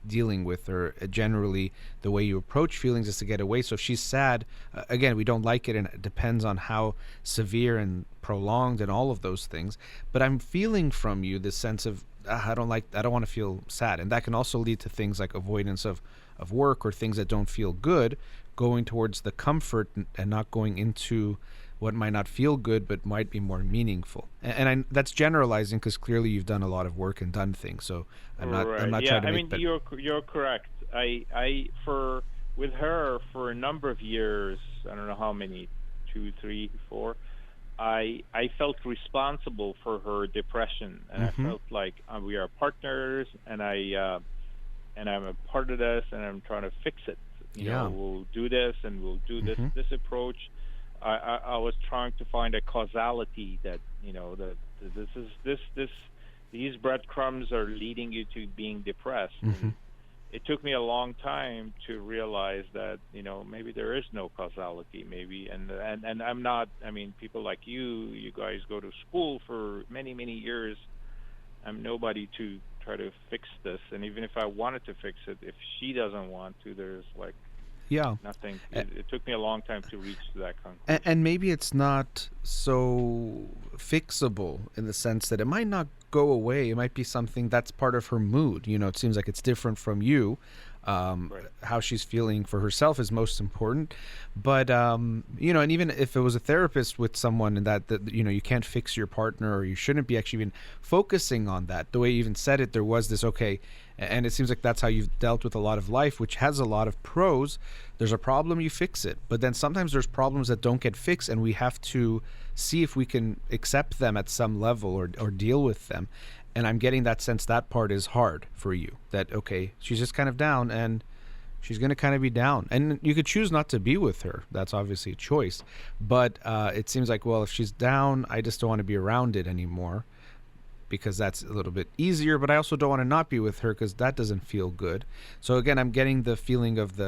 dealing with, or generally the way you approach feelings is to get away. So if she's sad, again, we don't like it, and it depends on how severe and prolonged and all of those things. But I'm feeling from you this sense of I don't want to feel sad, and that can also lead to things like avoidance of work or things that don't feel good, going towards the comfort and not going into what might not feel good but might be more meaningful. That's generalizing, because clearly you've done a lot of work and done things. So I'm not Yeah, trying to I make mean, that. you're correct. With her for a number of years, I don't know how many, 2, 3, 4. I felt responsible for her depression, and I felt like we are partners, and I'm a part of this, and I'm trying to fix it. You know, we'll do this, and we'll do this approach. I was trying to find a causality that, you know, that these breadcrumbs are leading you to being depressed. And it took me a long time to realize that, you know, maybe there is no causality, maybe, and I'm not. I mean, people like you guys go to school for many years. I'm nobody to try to fix this, and even if I wanted to fix it, if she doesn't want to, there's like nothing. It took me a long time to reach that conclusion. And maybe it's not so fixable in the sense that it might not go away. It might be something that's part of her mood. You know, it seems like it's different from you. How she's feeling for herself is most important. But, you know, and even if it was a therapist with someone and that, you know, you can't fix your partner, or you shouldn't be actually even focusing on that. The way you even said it, there was this, okay, and it seems like that's how you've dealt with a lot of life, which has a lot of pros. There's a problem, you fix it. But then sometimes there's problems that don't get fixed, and we have to see if we can accept them at some level, or deal with them. And I'm getting that sense that part is hard for you. That, okay, she's just kind of down, and she's going to kind of be down. And you could choose not to be with her. That's obviously a choice. But it seems like, well, if she's down, I just don't want to be around it anymore, because that's a little bit easier. But I also don't want to not be with her, because that doesn't feel good. So again, I'm getting the feeling of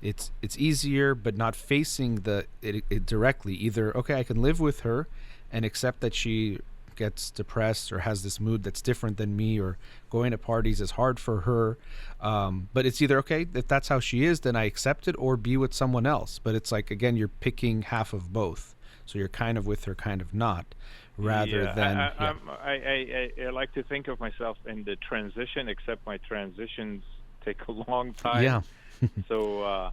it's easier, but not facing it directly. Either, okay, I can live with her and accept that she gets depressed or has this mood that's different than me, or going to parties is hard for her. But it's either, okay, if that's how she is, then I accept it, or be with someone else. But it's like, again, you're picking half of both. So you're kind of with her, kind of not, rather than... I like to think of myself in the transition, except my transitions take a long time. Yeah. So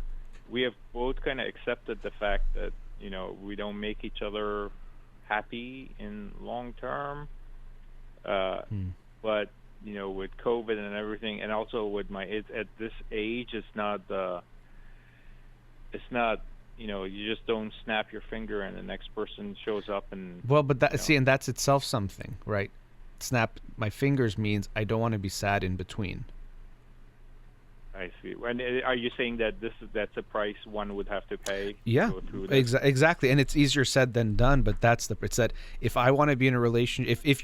we have both kind of accepted the fact that, you know, we don't make each other happy in long term, but, you know, with COVID and everything, and also with at this age, it's not, you know, you just don't snap your finger and the next person shows up and... Well, but that, see, and that's itself something, right? Snap my fingers means I don't want to be sad in between. I see. And are you saying that that's a price one would have to pay? Yeah, exactly. And it's easier said than done, but it's that if I want to be in a relationship, if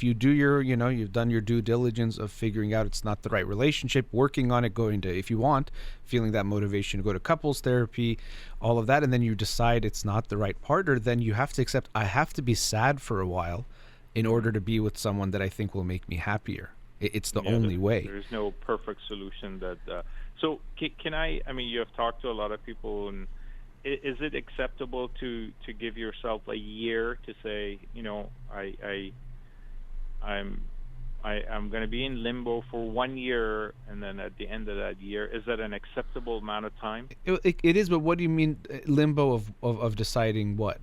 you do your, you know, you've done your due diligence of figuring out it's not the right relationship, working on it, going to, if you want, feeling that motivation to go to couples therapy, all of that, and then you decide it's not the right partner, then you have to accept, I have to be sad for a while in order to be with someone that I think will make me happier. It's the only way. There's no perfect solution that... So can I mean, you have talked to a lot of people, and is it acceptable to give yourself a year to say, you know, I'm going to be in limbo for 1 year, and then at the end of that year, is that an acceptable amount of time? It is, but what do you mean limbo of deciding what?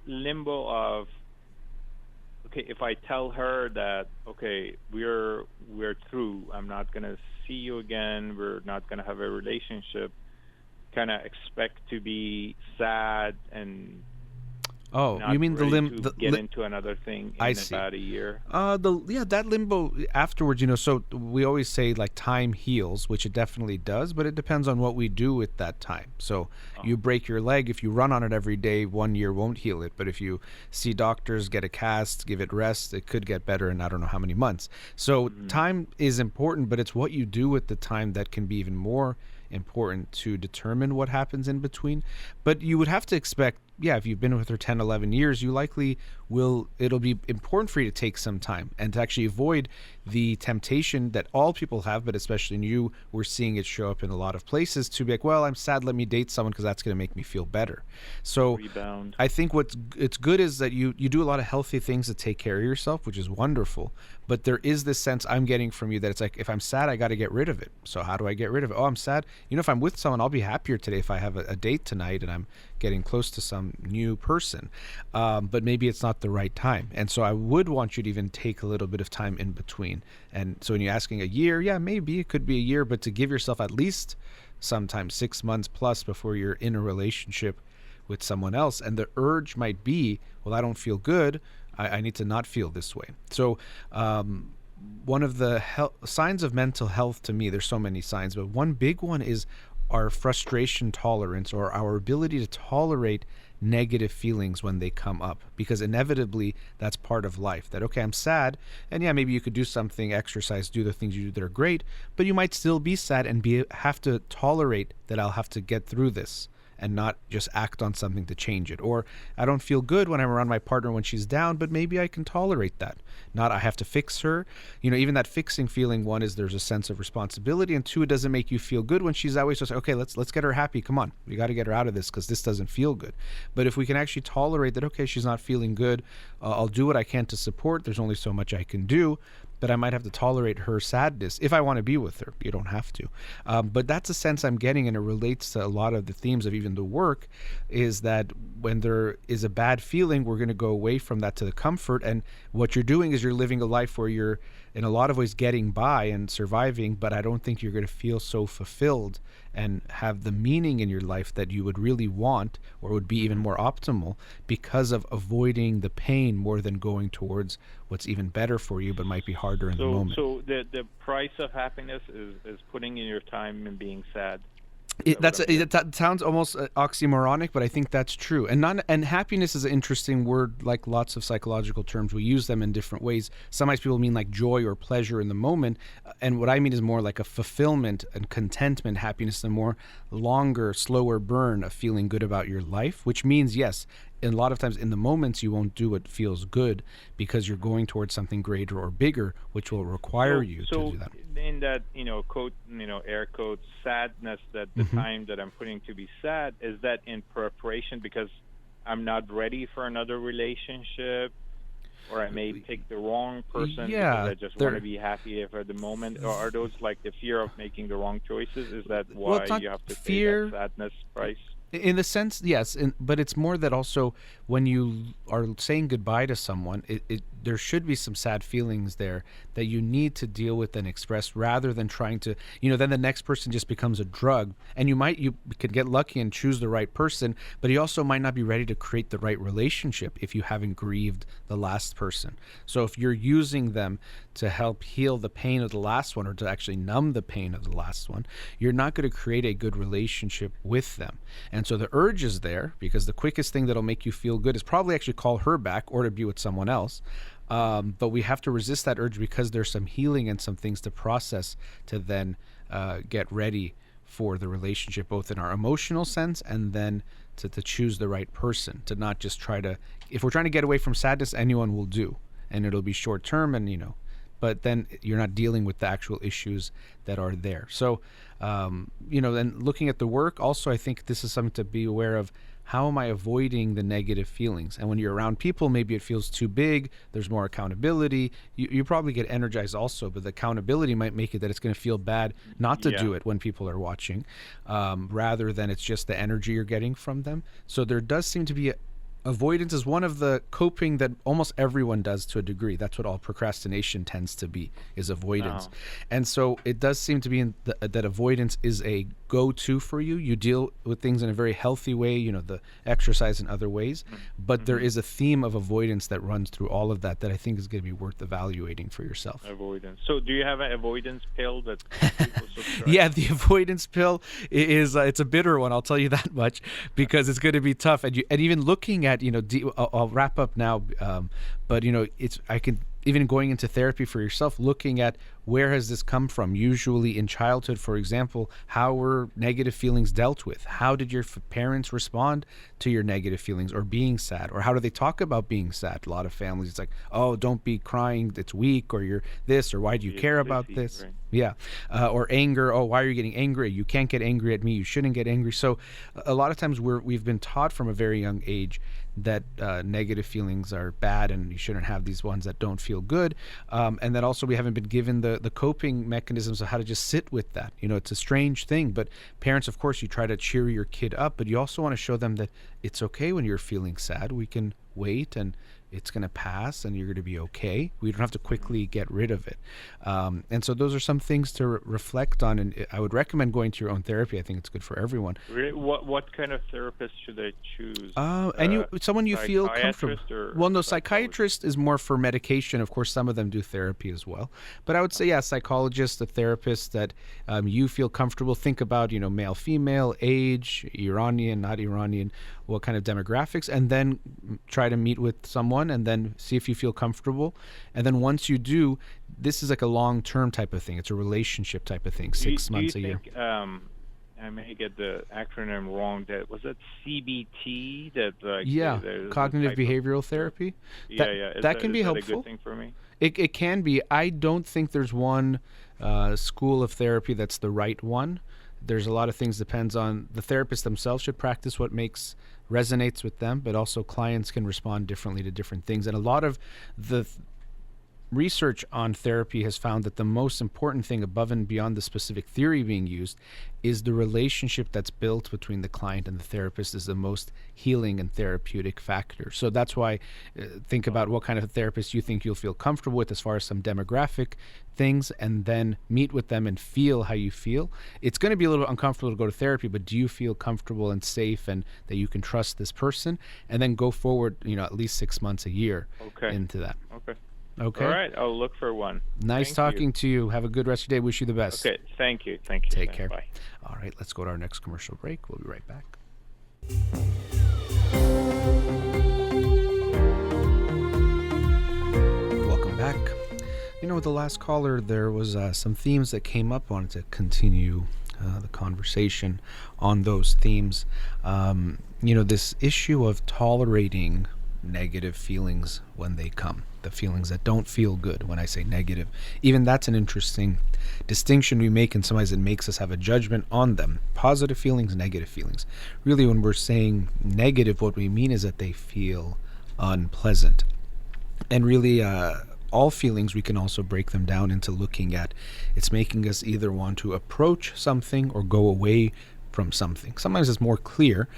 Limbo of... Okay, if I tell her that, okay, we're through, I'm not going to see you again, we're not going to have a relationship, kind of expect to be sad and you mean the get into another thing in about a year? That limbo afterwards, you know, so we always say like time heals, which it definitely does, but it depends on what we do at that time. So you break your leg, if you run on it every day, 1 year won't heal it. But if you see doctors, get a cast, give it rest, it could get better in I don't know how many months. So time is important, but it's what you do with the time that can be even more important to determine what happens in between. But you would have to expect, if you've been with her 10, 11 years, you likely it'll be important for you to take some time and to actually avoid the temptation that all people have, but especially in you, we're seeing it show up in a lot of places, to be like, well, I'm sad, let me date someone because that's going to make me feel better. So rebound. I think it's good is that you do a lot of healthy things to take care of yourself, which is wonderful. But there is this sense I'm getting from you that it's like, if I'm sad, I got to get rid of it. So how do I get rid of it? Oh, I'm sad. You know, if I'm with someone, I'll be happier today if I have a date tonight and I'm getting close to some new person, but maybe it's not the right time. And so I would want you to even take a little bit of time in between. And so when you're asking a year, yeah, maybe it could be a year, but to give yourself at least sometimes 6 months plus before you're in a relationship with someone else. And the urge might be, well, I don't feel good. I need to not feel this way. So one of the signs of mental health to me, there's so many signs, but one big one is our frustration tolerance, or our ability to tolerate negative feelings when they come up, because inevitably that's part of life. That, okay, I'm sad, and yeah, maybe you could do something, exercise, do the things you do that are great, but you might still be sad and have to tolerate that I'll have to get through this and not just act on something to change it. Or I don't feel good when I'm around my partner when she's down, but maybe I can tolerate that. Not I have to fix her. Even that fixing feeling, one is there's a sense of responsibility, and two, it doesn't make you feel good when she's always just, okay, let's get her happy. Come on, we got to get her out of this because this doesn't feel good. But if we can actually tolerate that, okay, she's not feeling good, I'll do what I can to support. There's only so much I can do. But I might have to tolerate her sadness if I want to be with her. You don't have to. But that's a sense I'm getting, and it relates to a lot of the themes of even the work, is that when there is a bad feeling, we're going to go away from that to the comfort. And what you're doing is you're living a life where you're in a lot of ways getting by and surviving, but I don't think you're going to feel so fulfilled and have the meaning in your life that you would really want, or would be even more optimal, because of avoiding the pain more than going towards what's even better for you but might be harder in the moment. So the price of happiness is putting in your time and being sad. That sounds almost oxymoronic, but I think that's true. And happiness is an interesting word. Like lots of psychological terms, we use them in different ways. Sometimes people mean like joy or pleasure in the moment, and what I mean is more like a fulfillment and contentment. Happiness, the more longer, slower burn of feeling good about your life, which means, yes, a lot of times in the moments you won't do what feels good because you're going towards something greater or bigger, which will require you to do that. In that, quote, air quotes, sadness, that the time that I'm putting to be sad, is that in preparation because I'm not ready for another relationship, or I may pick the wrong person because I just want to be happy for the moment? Or are those like the fear of making the wrong choices? Is that why you have to pay that sadness price? In the sense, yes, but it's more that also when you are saying goodbye to someone, there should be some sad feelings there that you need to deal with and express, rather than trying to, then the next person just becomes a drug. And you could get lucky and choose the right person, but you also might not be ready to create the right relationship if you haven't grieved the last person. So if you're using them to help heal the pain of the last one, or to actually numb the pain of the last one, you're not going to create a good relationship with them. And so the urge is there, because the quickest thing that'll make you feel good is probably actually call her back or to be with someone else. But we have to resist that urge, because there's some healing and some things to process to then get ready for the relationship, both in our emotional sense and then to choose the right person, to not just if we're trying to get away from sadness, anyone will do, and it'll be short term, and but then you're not dealing with the actual issues that are there. So, then looking at the work, also, I think this is something to be aware of. How am I avoiding the negative feelings? And when you're around people, maybe it feels too big. There's more accountability. You probably get energized also, but the accountability might make it that it's going to feel bad not to do it when people are watching, rather than it's just the energy you're getting from them. So there does seem to be avoidance is one of the coping that almost everyone does to a degree. That's what all procrastination tends to be, is avoidance. And so it does seem to be that avoidance is a go-to for you. You deal with things in a very healthy way, the exercise in other ways. But there is a theme of avoidance that runs through all of that I think is going to be worth evaluating for yourself. Avoidance. So do you have an avoidance pill that people subscribe? Yeah, the avoidance pill is it's a bitter one, I'll tell you that much, because it's going to be tough. And even looking at, I'll wrap up now, but I can, even going into therapy for yourself, looking at where has this come from? Usually in childhood, for example, how were negative feelings dealt with? How did your parents respond to your negative feelings or being sad? Or how do they talk about being sad? A lot of families, it's like, oh, don't be crying, it's weak, or you're this, or why do you care about this? Right. Yeah. Or anger, oh, why are you getting angry? You can't get angry at me, you shouldn't get angry. So a lot of times we've been taught from a very young age that negative feelings are bad and you shouldn't have these ones that don't feel good. And then also we haven't been given the coping mechanisms of how to just sit with that. It's a strange thing, but parents, of course, you try to cheer your kid up, but you also want to show them that it's okay when you're feeling sad. We can wait, and it's going to pass, and you're going to be okay. We don't have to quickly get rid of it. And so those are some things to reflect on, and I would recommend going to your own therapy. I think it's good for everyone. Really? What kind of therapist should I choose? Someone you feel comfortable. Well, no, psychologist? psychiatrist is more for medication. Of course, some of them do therapy as well. But I would say, psychologist, a therapist that you feel comfortable. Think about, male, female, age, Iranian, not Iranian, what kind of demographics, and then try to meet with someone and then see if you feel comfortable. And then once you do, this is like a long-term type of thing. It's a relationship type of thing, 6 months, a year. I may get the acronym wrong. Was it CBT? Cognitive behavioral therapy. That can be helpful. A good thing for me? It can be. I don't think there's one school of therapy that's the right one. There's a lot of things, depends on the therapist themselves should practice what resonates with them, but also clients can respond differently to different things. And a lot of the research on therapy has found that the most important thing above and beyond the specific theory being used is the relationship that's built between the client and the therapist is the most healing and therapeutic factor. So that's why think about what kind of therapist you think you'll feel comfortable with as far as some demographic things, and then meet with them and feel how you feel. It's going to be a little uncomfortable to go to therapy, but do you feel comfortable and safe and that you can trust this person? And then go forward, at least 6 months, a year into that. Okay. All right. I'll look for one. Nice talking to you. Have a good rest of your day. Wish you the best. Okay. Thank you. Take care. Bye. All right. Let's go to our next commercial break. We'll be right back. Welcome back. With the last caller, there was some themes that came up. I wanted to continue the conversation on those themes. This issue of tolerating negative feelings when they come, the feelings that don't feel good. When I say negative, even that's an interesting distinction we make, and sometimes it makes us have a judgment on them. Positive feelings, negative feelings. Really, when we're saying negative, what we mean is that they feel unpleasant. And really, all feelings, we can also break them down into looking at it's making us either want to approach something or go away from something. Sometimes it's more clear.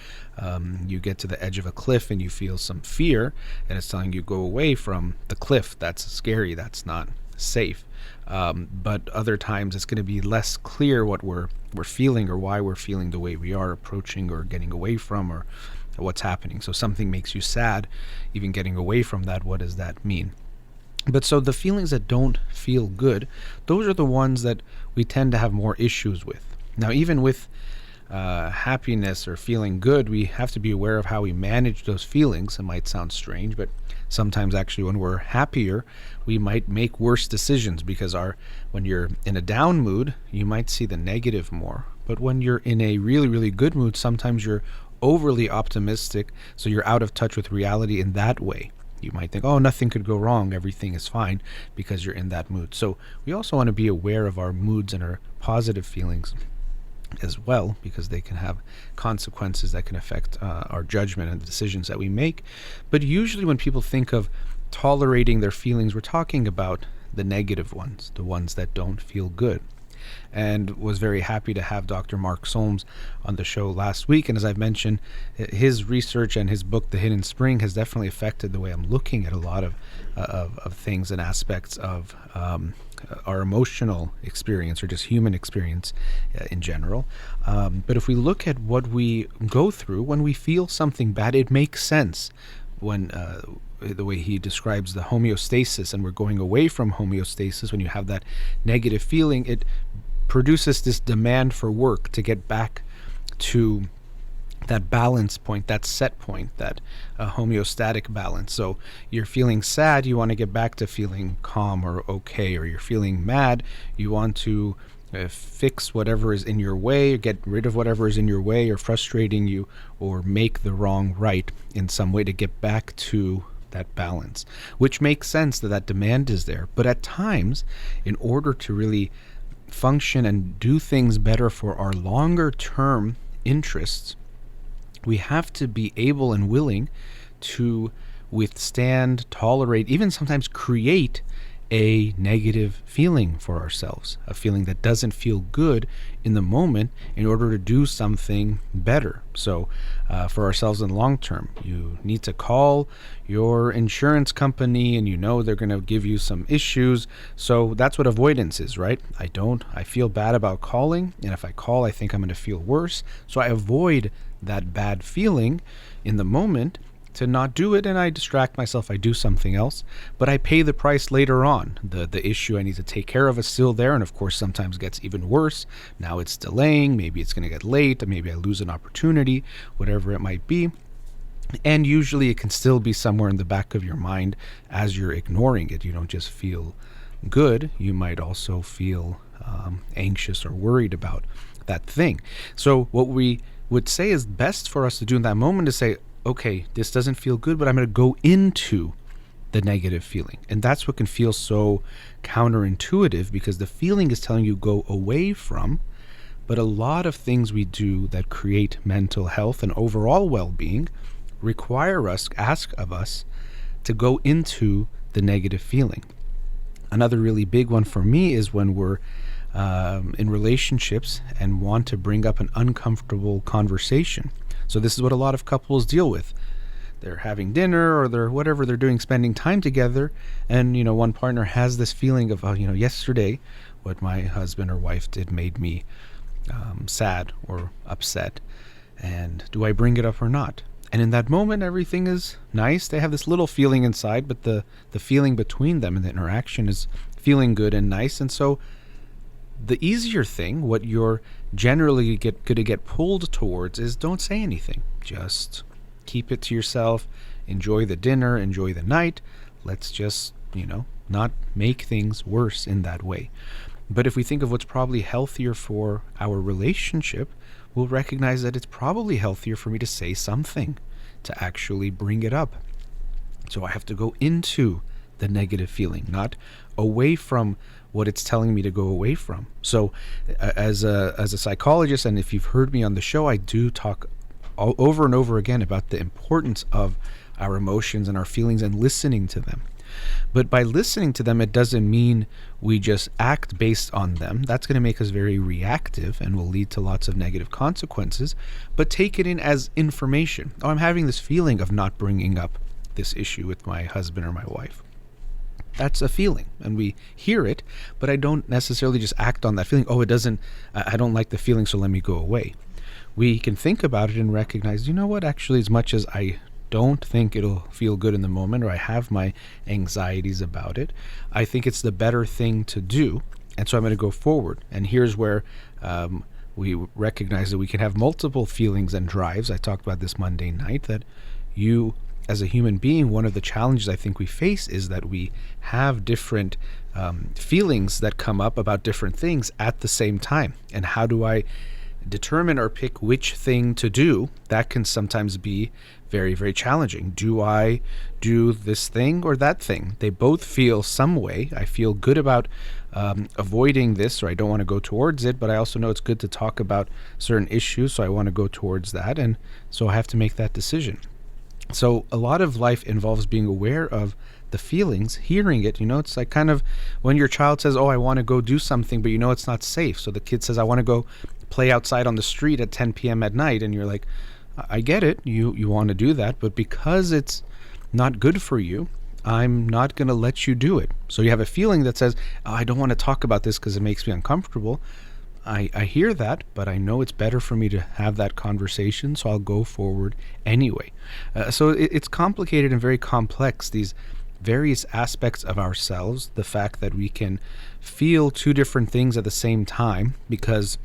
You get to the edge of a cliff and you feel some fear, and it's telling you go away from the cliff. That's scary. That's not safe. But other times it's going to be less clear what we're feeling or why we're feeling the way we are, approaching or getting away from, or what's happening. So something makes you sad, even getting away from that. What does that mean? But so the feelings that don't feel good, those are the ones that we tend to have more issues with. Now, even with happiness or feeling good, we have to be aware of how we manage those feelings. It might sound strange, but sometimes actually when we're happier, we might make worse decisions because when you're in a down mood, you might see the negative more. But when you're in a really, really good mood, sometimes you're overly optimistic, so you're out of touch with reality in that way. You might think, oh, nothing could go wrong, everything is fine, because you're in that mood. So we also want to be aware of our moods and our positive feelings as well, because they can have consequences that can affect our judgment and the decisions that we make. But usually when people think of tolerating their feelings, we're talking about the negative ones, the ones that don't feel good. And was very happy to have Dr. Mark Solms on the show last week. And as I've mentioned, his research and his book, The Hidden Spring, has definitely affected the way I'm looking at a lot of things and aspects of our emotional experience or just human experience in general. But if we look at what we go through when we feel something bad, it makes sense when the way he describes the homeostasis, and we're going away from homeostasis. When you have that negative feeling, it produces this demand for work to get back to that balance point, that set point, that homeostatic balance. So you're feeling sad, you want to get back to feeling calm or okay, or you're feeling mad, you want to fix whatever is in your way, or get rid of whatever is in your way or frustrating you, or make the wrong right in some way to get back to that balance, which makes sense that demand is there. But at times, in order to really function and do things better for our longer term interests, we have to be able and willing to withstand, tolerate, even sometimes create a negative feeling for ourselves, a feeling that doesn't feel good in the moment in order to do something better. So for ourselves in the long term, you need to call your insurance company and you know they're going to give you some issues. So that's what avoidance is, right? I feel bad about calling, and if I call, I think I'm going to feel worse. So I avoid that bad feeling in the moment to not do it, and I distract myself, I do something else, but I pay the price later on. The issue I need to take care of is still there, and of course sometimes gets even worse. Now it's delaying, maybe it's going to get late, maybe I lose an opportunity, whatever it might be. And usually it can still be somewhere in the back of your mind as you're ignoring it. You don't just feel good, you might also feel anxious or worried about that thing. So what we would say is best for us to do in that moment is say, okay, this doesn't feel good, but I'm going to go into the negative feeling. And that's what can feel so counterintuitive, because the feeling is telling you go away from. But a lot of things we do that create mental health and overall well-being require us, ask of us, to go into the negative feeling. Another really big one for me is when we're in relationships and want to bring up an uncomfortable conversation. So this is what a lot of couples deal with. They're having dinner or they're whatever they're doing, spending time together, and one partner has this feeling of, yesterday what my husband or wife did made me sad or upset, and do I bring it up or not? And in that moment, everything is nice. They have this little feeling inside, but the feeling between them and the interaction is feeling good and nice. And so the easier thing, what you're generally going to get pulled towards, is don't say anything. Just keep it to yourself. Enjoy the dinner, enjoy the night. Let's just, not make things worse in that way. But if we think of what's probably healthier for our relationship, we'll recognize that it's probably healthier for me to say something, to actually bring it up. So I have to go into the negative feeling, not away from what it's telling me to go away from. So as a psychologist, and if you've heard me on the show, I do talk over and over again about the importance of our emotions and our feelings and listening to them. But by listening to them, it doesn't mean we just act based on them. That's going to make us very reactive and will lead to lots of negative consequences. But take it in as information. Oh, I'm having this feeling of not bringing up this issue with my husband or my wife. That's a feeling, and we hear it, but I don't necessarily just act on that feeling. Oh, I don't like the feeling, so let me go away. We can think about it and recognize, actually, as much as I don't think it'll feel good in the moment, or I have my anxieties about it, I think it's the better thing to do, and so I'm going to go forward. And here's where we recognize that we can have multiple feelings and drives. I talked about this Monday night, that you, as a human being, one of the challenges I think we face is that we have different feelings that come up about different things at the same time. And how do I determine or pick which thing to do? That can sometimes be very, very challenging. Do I do this thing or that thing? They both feel some way. I feel good about avoiding this, or I don't want to go towards it, but I also know it's good to talk about certain issues, so I want to go towards that, and so I have to make that decision. So a lot of life involves being aware of the feelings, hearing it. It's like kind of when your child says, oh, I want to go do something, but it's not safe. So the kid says, I want to go play outside on the street at 10 p.m. at night. And you're like, I get it. You want to do that. But because it's not good for you, I'm not going to let you do it. So you have a feeling that says, oh, I don't want to talk about this because it makes me uncomfortable. I hear that, but I know it's better for me to have that conversation, so I'll go forward anyway. So it's complicated and very complex, these various aspects of ourselves, the fact that we can feel two different things at the same time, because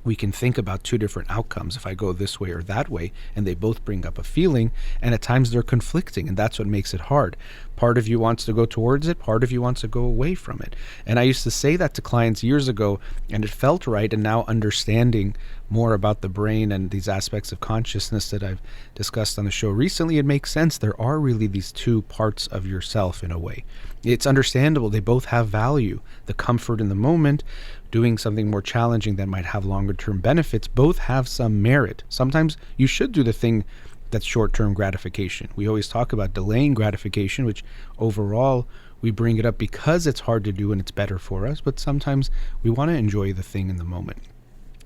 we can think about two different outcomes if I go this way or that way, and they both bring up a feeling, and at times they're conflicting, and that's what makes it hard. Part of you wants to go towards it, part of you wants to go away from it. And I used to say that to clients years ago, and it felt right, and now understanding more about the brain and these aspects of consciousness that I've discussed on the show recently, it makes sense. There are really these two parts of yourself in a way. It's understandable. They both have value. The comfort in the moment, doing something more challenging that might have longer term benefits, both have some merit. Sometimes you should do the thing that's short-term gratification. We always talk about delaying gratification, which overall we bring it up because it's hard to do and it's better for us, but sometimes we want to enjoy the thing in the moment.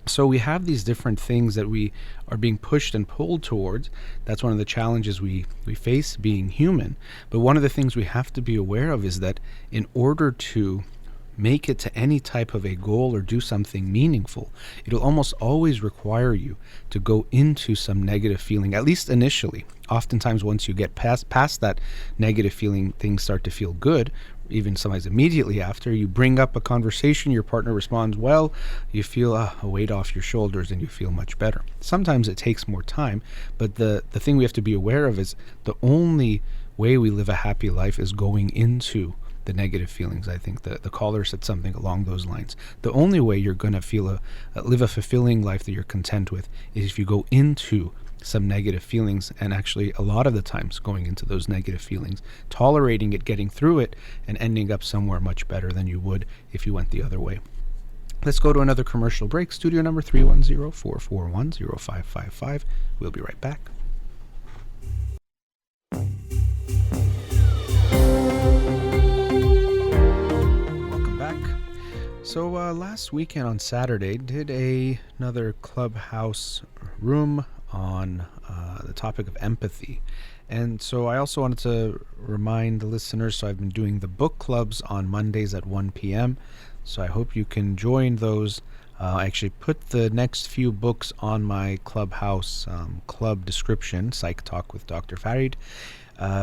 So we have these different things that we are being pushed and pulled towards. That's one of the challenges we face being human. But one of the things we have to be aware of is that in order to make it to any type of a goal or do something meaningful, it'll almost always require you to go into some negative feeling, at least initially. Oftentimes, once you get past that negative feeling, things start to feel good. Even sometimes immediately after, you bring up a conversation, your partner responds well, you feel a weight off your shoulders and you feel much better. Sometimes it takes more time, but the thing we have to be aware of is the only way we live a happy life is going into the negative feelings. I think the caller said something along those lines. The only way you're going to live a fulfilling life that you're content with is if you go into some negative feelings, and actually a lot of the times going into those negative feelings, tolerating it, getting through it, and ending up somewhere much better than you would if you went the other way. Let's go to another commercial break. Studio number 310-441-0555. We'll be right back. So last weekend on Saturday, did another Clubhouse room on the topic of empathy. And so I also wanted to remind the listeners, so I've been doing the book clubs on Mondays at 1 p.m. So I hope you can join those. I actually put the next few books on my Clubhouse club description, Psych Talk with Dr. Farid.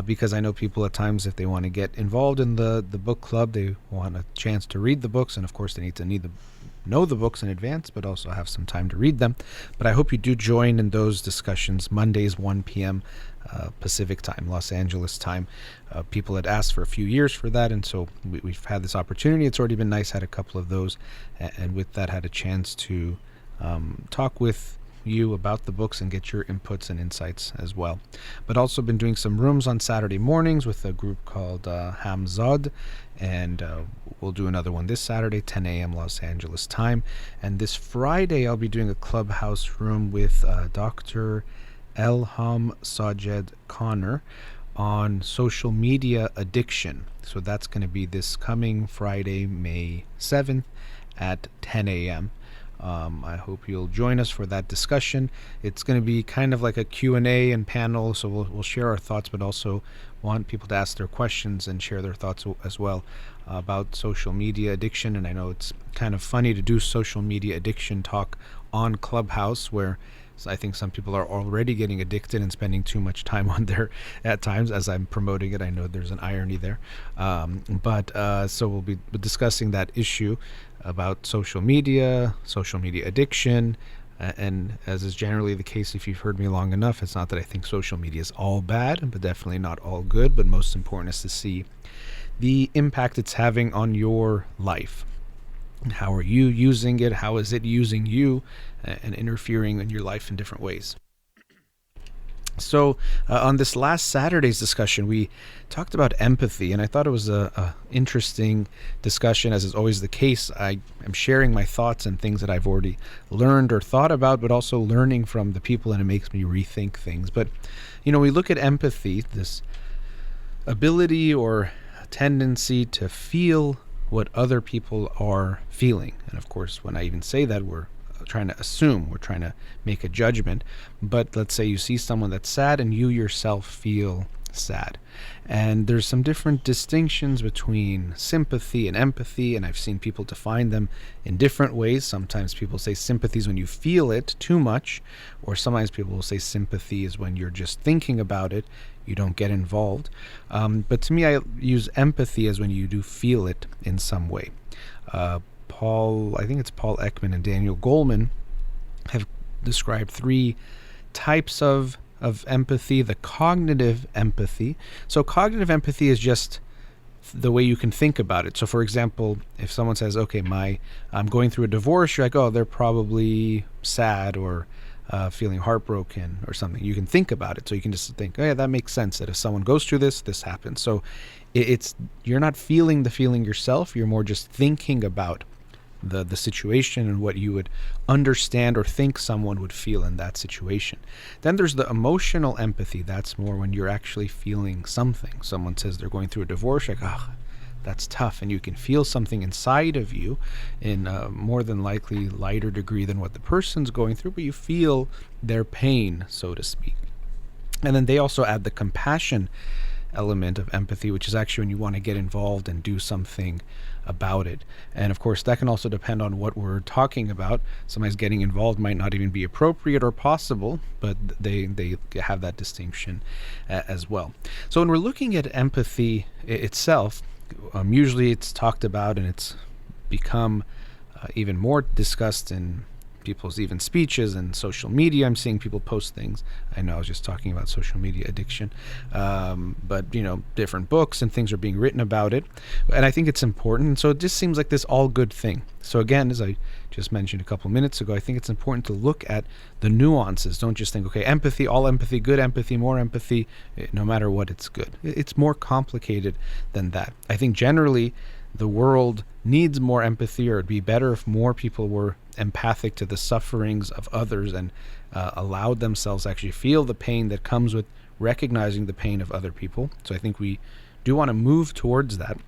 Because I know people at times, if they want to get involved in the book club, they want a chance to read the books, and of course they need to know the books in advance, but also have some time to read them. But I hope you do join in those discussions, Mondays 1 p.m. Pacific time, Los Angeles time. People had asked for a few years for that, and so we've had this opportunity. It's already been nice, had a couple of those, and with that had a chance to talk with you about the books and get your inputs and insights as well. But also been doing some rooms on Saturday mornings with a group called Hamzad, and we'll do another one this Saturday, 10 a.m. Los Angeles time. And this Friday I'll be doing a Clubhouse room with Dr. Elham Sajed Connor on social media addiction. So that's going to be this coming Friday, May 7th at 10 a.m. I hope you'll join us for that discussion. It's going to be kind of like a Q&A and panel, so we'll share our thoughts, but also want people to ask their questions and share their thoughts as well about social media addiction. And I know it's kind of funny to do social media addiction talk on Clubhouse, where I think some people are already getting addicted and spending too much time on there at times. As I'm promoting it, I know there's an irony there. So we'll be discussing that issue about social media addiction, and as is generally the case, if you've heard me long enough, it's not that I think social media is all bad, but definitely not all good. But most important is to see the impact it's having on your life. How are you using it? How is it using you and interfering in your life in different ways? So on this last Saturday's discussion, we talked about empathy, and I thought it was a interesting discussion. As is always the case, I am sharing my thoughts and things that I've already learned or thought about, but also learning from the people, and it makes me rethink things. But, we look at empathy, this ability or tendency to feel what other people are feeling. And of course, when I even say that, we're trying to assume, we're trying to make a judgment. But let's say you see someone that's sad and you yourself feel sad. And there's some different distinctions between sympathy and empathy, and I've seen people define them in different ways. Sometimes people say sympathy is when you feel it too much, or sometimes people will say sympathy is when you're just thinking about it, you don't get involved. But to me, I use empathy as when you do feel it in some way. I think it's Paul Ekman and Daniel Goleman have described 3 types of empathy. The cognitive empathy. So cognitive empathy is just the way you can think about it. So for example, if someone says, okay, I'm going through a divorce, you're like, oh, they're probably sad or feeling heartbroken or something. You can think about it. So you can just think, oh yeah, that makes sense, that if someone goes through this happens. So you're not feeling the feeling yourself. You're more just thinking about the situation and what you would understand or think someone would feel in that situation. Then there's the emotional empathy. That's more when you're actually feeling something. Someone says they're going through a divorce, like, that's tough, and you can feel something inside of you in a more than likely lighter degree than what the person's going through, but you feel their pain, so to speak. And then they also add the compassion element of empathy, which is actually when you want to get involved and do something about it. And of course, that can also depend on what we're talking about. Somebody's getting involved might not even be appropriate or possible, but they have that distinction as well. So when we're looking at empathy itself, usually it's talked about and it's become even more discussed in people's even speeches and social media. I'm seeing people post things. I know I was just talking about social media addiction, but different books and things are being written about it, and I think it's important. And so it just seems like this all good thing. So again, as I just mentioned a couple minutes ago, I think it's important to look at the nuances. Don't just think, okay, empathy, all empathy, good empathy, more empathy, no matter what, it's good. It's more complicated than that. I think generally the world needs more empathy, or it'd be better if more people were empathic to the sufferings of others and allowed themselves to actually feel the pain that comes with recognizing the pain of other people. So I think we do want to move towards that,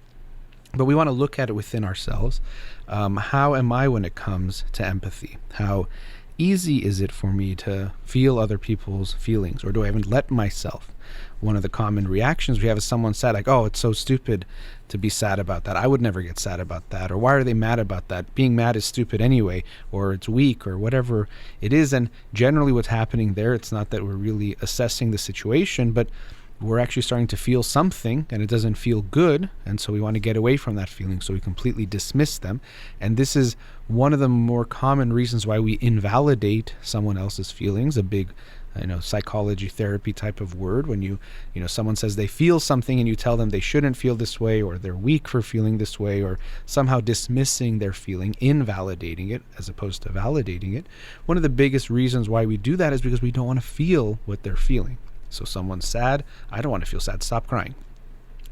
but we want to look at it within ourselves. How am I when it comes to empathy? How easy is it for me to feel other people's feelings, or do I even let myself? One of the common reactions we have is someone said, like, oh, it's so stupid to be sad about that. I would never get sad about that. Or why are they mad about that? Being mad is stupid anyway, or it's weak, or whatever it is. And generally what's happening there, it's not that we're really assessing the situation, but we're actually starting to feel something and it doesn't feel good. And so we want to get away from that feeling. So we completely dismiss them. And this is one of the more common reasons why we invalidate someone else's feelings. A big psychology therapy type of word, when someone says they feel something and you tell them they shouldn't feel this way, or they're weak for feeling this way, or somehow dismissing their feeling, invalidating it as opposed to validating it. One of the biggest reasons why we do that is because we don't want to feel what they're feeling. So someone's sad, I don't want to feel sad, stop crying.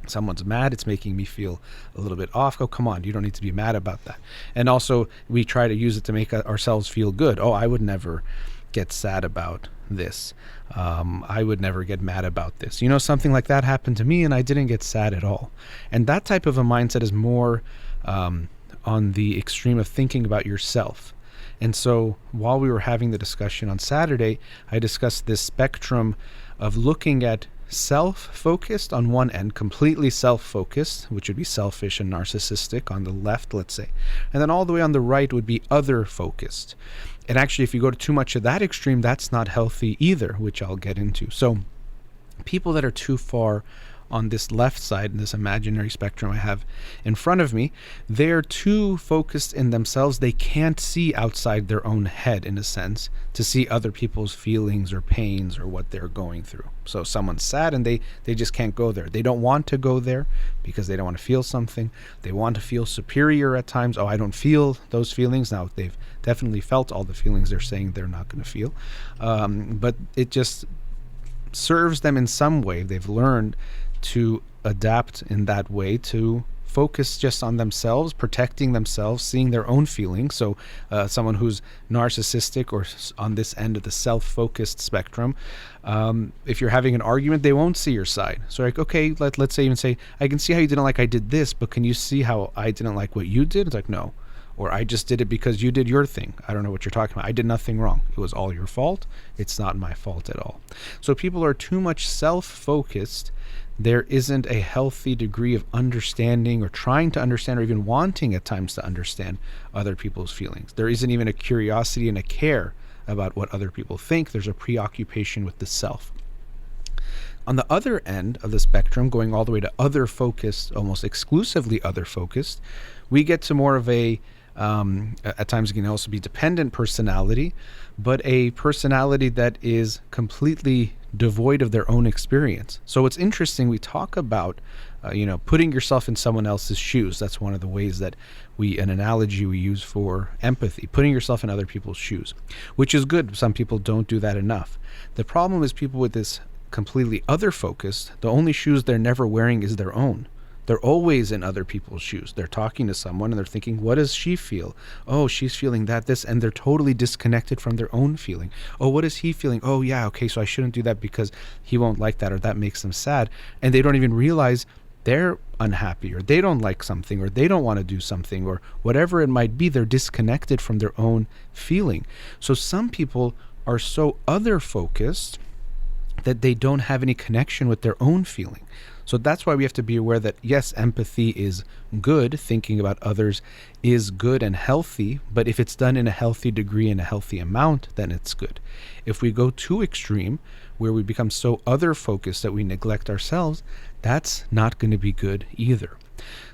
Someone's mad, it's making me feel a little bit off. Oh, come on, you don't need to be mad about that. And also we try to use it to make ourselves feel good. Oh, I would never get sad about this. I would never get mad about this. Something like that happened to me and I didn't get sad at all. And that type of a mindset is more on the extreme of thinking about yourself. And so while we were having the discussion on Saturday, I discussed this spectrum of looking at self-focused on one end, completely self-focused, which would be selfish and narcissistic on the left, let's say. And then all the way on the right would be other-focused. And actually, if you go to too much of that extreme, that's not healthy either, which I'll get into. So people that are too far on this left side, in this imaginary spectrum I have in front of me, they're too focused in themselves. They can't see outside their own head, in a sense, to see other people's feelings or pains or what they're going through. So someone's sad and they just can't go there. They don't want to go there because they don't want to feel something. They want to feel superior at times. Oh, I don't feel those feelings. Now, they've definitely felt all the feelings they're saying they're not going to feel. But it just serves them in some way. They've learned to adapt in that way, to focus just on themselves, protecting themselves, seeing their own feelings. So someone who's narcissistic or on this end of the self-focused spectrum, if you're having an argument, they won't see your side. So like, okay, let's say, I can see how you didn't like I did this, but can you see how I didn't like what you did? It's like, no. Or I just did it because you did your thing. I don't know what you're talking about. I did nothing wrong. It was all your fault. It's not my fault at all. So people are too much self-focused. There isn't a healthy degree of understanding or trying to understand or even wanting at times to understand other people's feelings. There isn't even a curiosity and a care about what other people think. There's a preoccupation with the self. On the other end of the spectrum, going all the way to other-focused, almost exclusively other-focused, we get to more of a, at times it can also be dependent personality, but a personality that is completely devoid of their own experience. So it's interesting, we talk about, putting yourself in someone else's shoes. That's one of the ways that an analogy we use for empathy, putting yourself in other people's shoes, which is good. Some people don't do that enough. The problem is people with this completely other focused, the only shoes they're never wearing is their own. They're always in other people's shoes. They're talking to someone and they're thinking, what does she feel? Oh, she's feeling that, this, and they're totally disconnected from their own feeling. Oh, what is he feeling? Oh, yeah, okay, so I shouldn't do that because he won't like that, or that makes them sad. And they don't even realize they're unhappy, or they don't like something, or they don't want to do something, or whatever it might be. They're disconnected from their own feeling. So some people are so other focused that they don't have any connection with their own feeling. So that's why we have to be aware that, yes, empathy is good. Thinking about others is good and healthy. But if it's done in a healthy degree and a healthy amount, then it's good. If we go too extreme, where we become so other focused that we neglect ourselves, that's not going to be good either.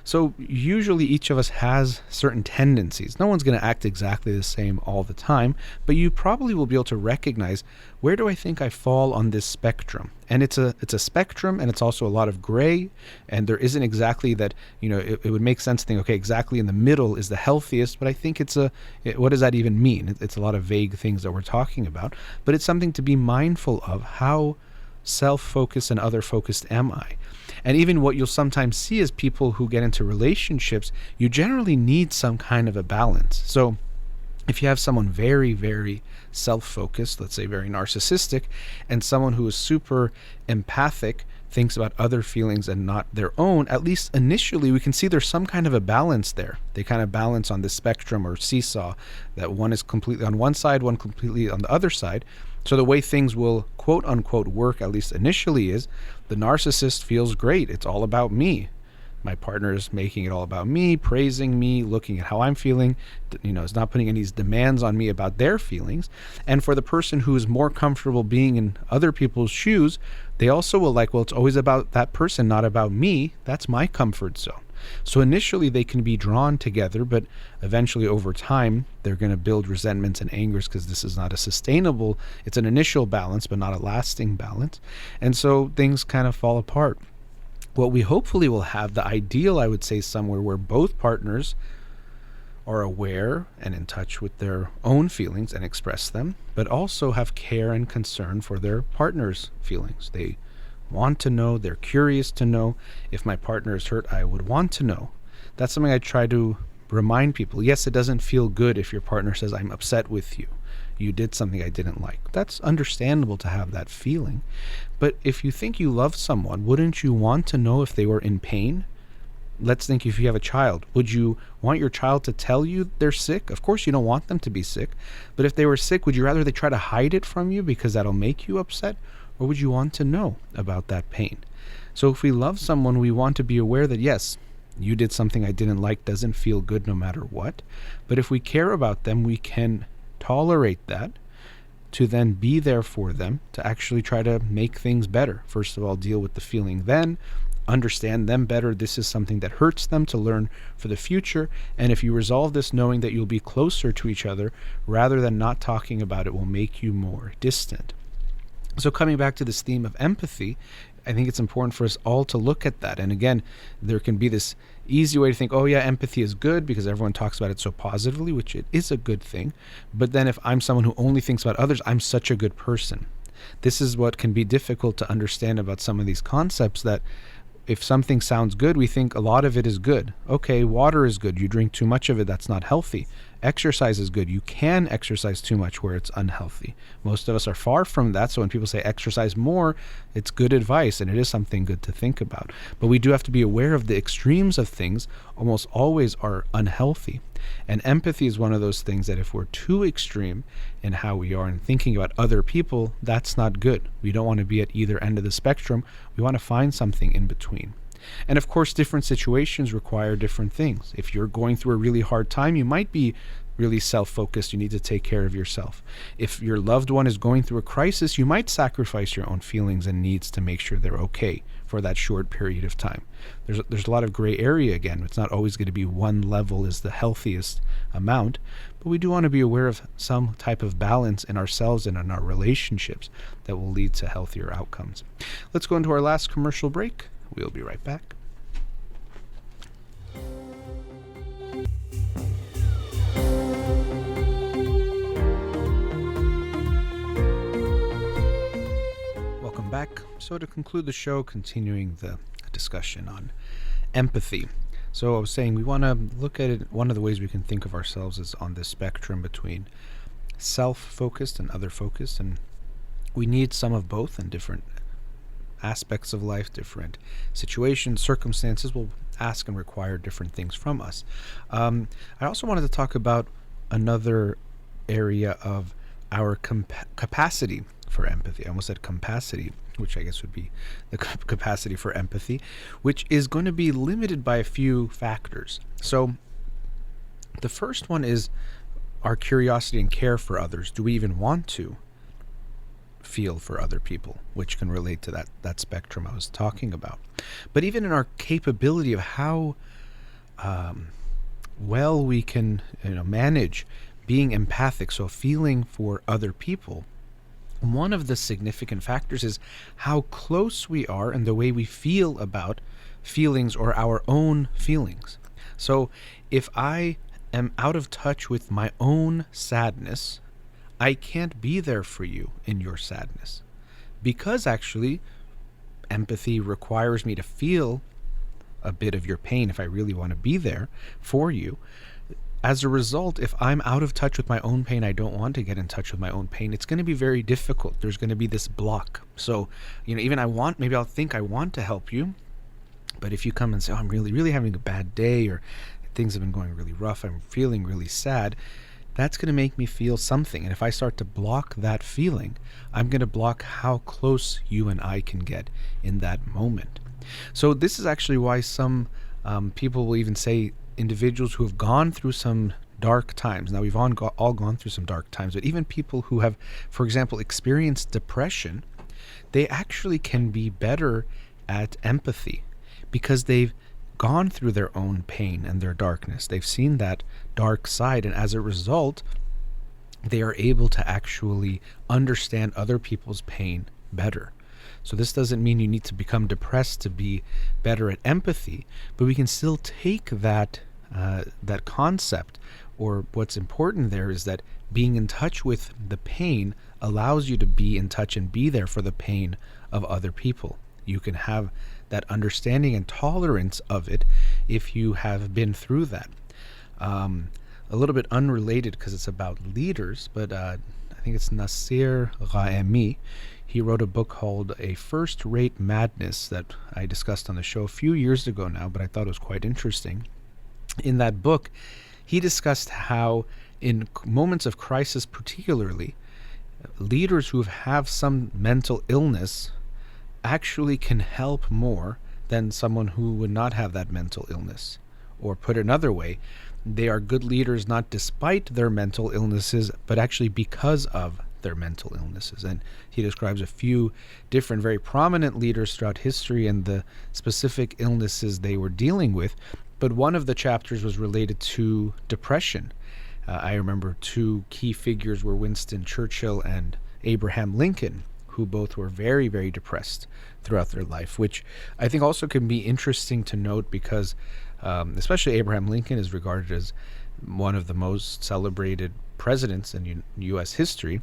So usually each of us has certain tendencies. No one's going to act exactly the same all the time, but you probably will be able to recognize, where do I think I fall on this spectrum? And it's a spectrum, and it's also a lot of gray, and there isn't exactly that, it would make sense to think, okay, exactly in the middle is the healthiest, but I think what does that even mean? It's a lot of vague things that we're talking about, but it's something to be mindful of. How self-focused and other-focused am I? And even what you'll sometimes see is people who get into relationships, you generally need some kind of a balance. So if you have someone very, very self-focused, let's say very narcissistic, and someone who is super empathic, thinks about other feelings and not their own, at least initially we can see there's some kind of a balance there. They kind of balance on the spectrum or seesaw, that one is completely on one side, one completely on the other side. So the way things will quote unquote work, at least initially, is the narcissist feels great. It's all about me. My partner is making it all about me, praising me, looking at how I'm feeling, is not putting any demands on me about their feelings. And for the person who is more comfortable being in other people's shoes, they also will well, it's always about that person, not about me. That's my comfort zone. So initially they can be drawn together, but eventually over time they're going to build resentments and angers, because this is not a sustainable, it's an initial balance, but not a lasting balance. And so things kind of fall apart. What we hopefully will have, the ideal, I would say, somewhere where both partners are aware and in touch with their own feelings and express them, but also have care and concern for their partner's feelings. They want to know, they're curious to know. If my partner is hurt, I would want to know. That's something I try to remind people. Yes, it doesn't feel good if your partner says, I'm upset with you. You did something I didn't like. That's understandable to have that feeling. But if you think you love someone, wouldn't you want to know if they were in pain? Let's think, if you have a child, would you want your child to tell you they're sick? Of course you don't want them to be sick. But if they were sick, would you rather they try to hide it from you because that'll make you upset? Or would you want to know about that pain? So if we love someone, we want to be aware that, yes, you did something I didn't like, doesn't feel good no matter what. But if we care about them, we can tolerate that, to then be there for them, to actually try to make things better. First of all, deal with the feeling, then understand them better. This is something that hurts them, to learn for the future. And if you resolve this knowing that you'll be closer to each other, rather than not talking about it will make you more distant. So coming back to this theme of empathy, I think it's important for us all to look at that. And again, there can be this easy way to think, oh yeah, empathy is good because everyone talks about it so positively, which it is a good thing. But then if I'm someone who only thinks about others, I'm such a good person. This is what can be difficult to understand about some of these concepts, that if something sounds good, we think a lot of it is good. Okay, water is good. You drink too much of it, that's not healthy. Exercise is good. You can exercise too much where it's unhealthy. Most of us are far from that. So when people say exercise more, it's good advice, and it is something good to think about. But we do have to be aware of the extremes of things. Almost always are unhealthy. And empathy is one of those things that if we're too extreme in how we are in thinking about other people, that's not good. We don't want to be at either end of the spectrum. We want to find something in between. And of course, different situations require different things. If you're going through a really hard time, you might be really self-focused. You need to take care of yourself. If your loved one is going through a crisis, you might sacrifice your own feelings and needs to make sure they're okay for that short period of time. There's a lot of gray area again. It's not always going to be one level is the healthiest amount, but we do want to be aware of some type of balance in ourselves and in our relationships that will lead to healthier outcomes. Let's go into our last commercial break. We'll be right back. Welcome back. So to conclude the show, continuing the discussion on empathy. So I was saying we want to look at it. One of the ways we can think of ourselves is on this spectrum between self-focused and other-focused, and we need some of both in different aspects of life. Different situations, circumstances will ask and require different things from us. I also wanted to talk about another area of our capacity for empathy. I almost said capacity, which I guess would be the capacity for empathy, which is going to be limited by a few factors. So the first one is our curiosity and care for others. Do we even want to feel for other people, which can relate to that spectrum I was talking about. But even in our capability of how well we can manage being empathic, so feeling for other people, one of the significant factors is how close we are and the way we feel about feelings or our own feelings. So if I am out of touch with my own sadness, I can't be there for you in your sadness, because actually empathy requires me to feel a bit of your pain if I really want to be there for you. As a result, if I'm out of touch with my own pain, I don't want to get in touch with my own pain, it's going to be very difficult. There's going to be this block. So, even maybe I'll think I want to help you, but if you come and say, I'm really, really having a bad day, or things have been going really rough, I'm feeling really sad, that's going to make me feel something. And if I start to block that feeling, I'm going to block how close you and I can get in that moment. So this is actually why some people will even say individuals who have gone through some dark times. Now, we've all gone through some dark times, but even people who have, for example, experienced depression, they actually can be better at empathy because they've gone through their own pain and their darkness. They've seen that dark side, and as a result, they are able to actually understand other people's pain better. So this doesn't mean you need to become depressed to be better at empathy, but we can still take that concept, or what's important there is that being in touch with the pain allows you to be in touch and be there for the pain of other people. You can have that understanding and tolerance of it if you have been through that. A little bit unrelated because it's about leaders, but I think it's Nasser Raemi. He wrote a book called A First-Rate Madness that I discussed on the show a few years ago now, but I thought it was quite interesting. In that book, he discussed how in moments of crisis particularly, leaders who have some mental illness actually can help more than someone who would not have that mental illness. Or put another way, they are good leaders not despite their mental illnesses, but actually because of their mental illnesses. And he describes a few different very prominent leaders throughout history and the specific illnesses they were dealing with. But one of the chapters was related to depression. I remember two key figures were Winston Churchill and Abraham Lincoln, who both were very, very depressed throughout their life, which I think also can be interesting to note because especially Abraham Lincoln is regarded as one of the most celebrated presidents in U.S. history.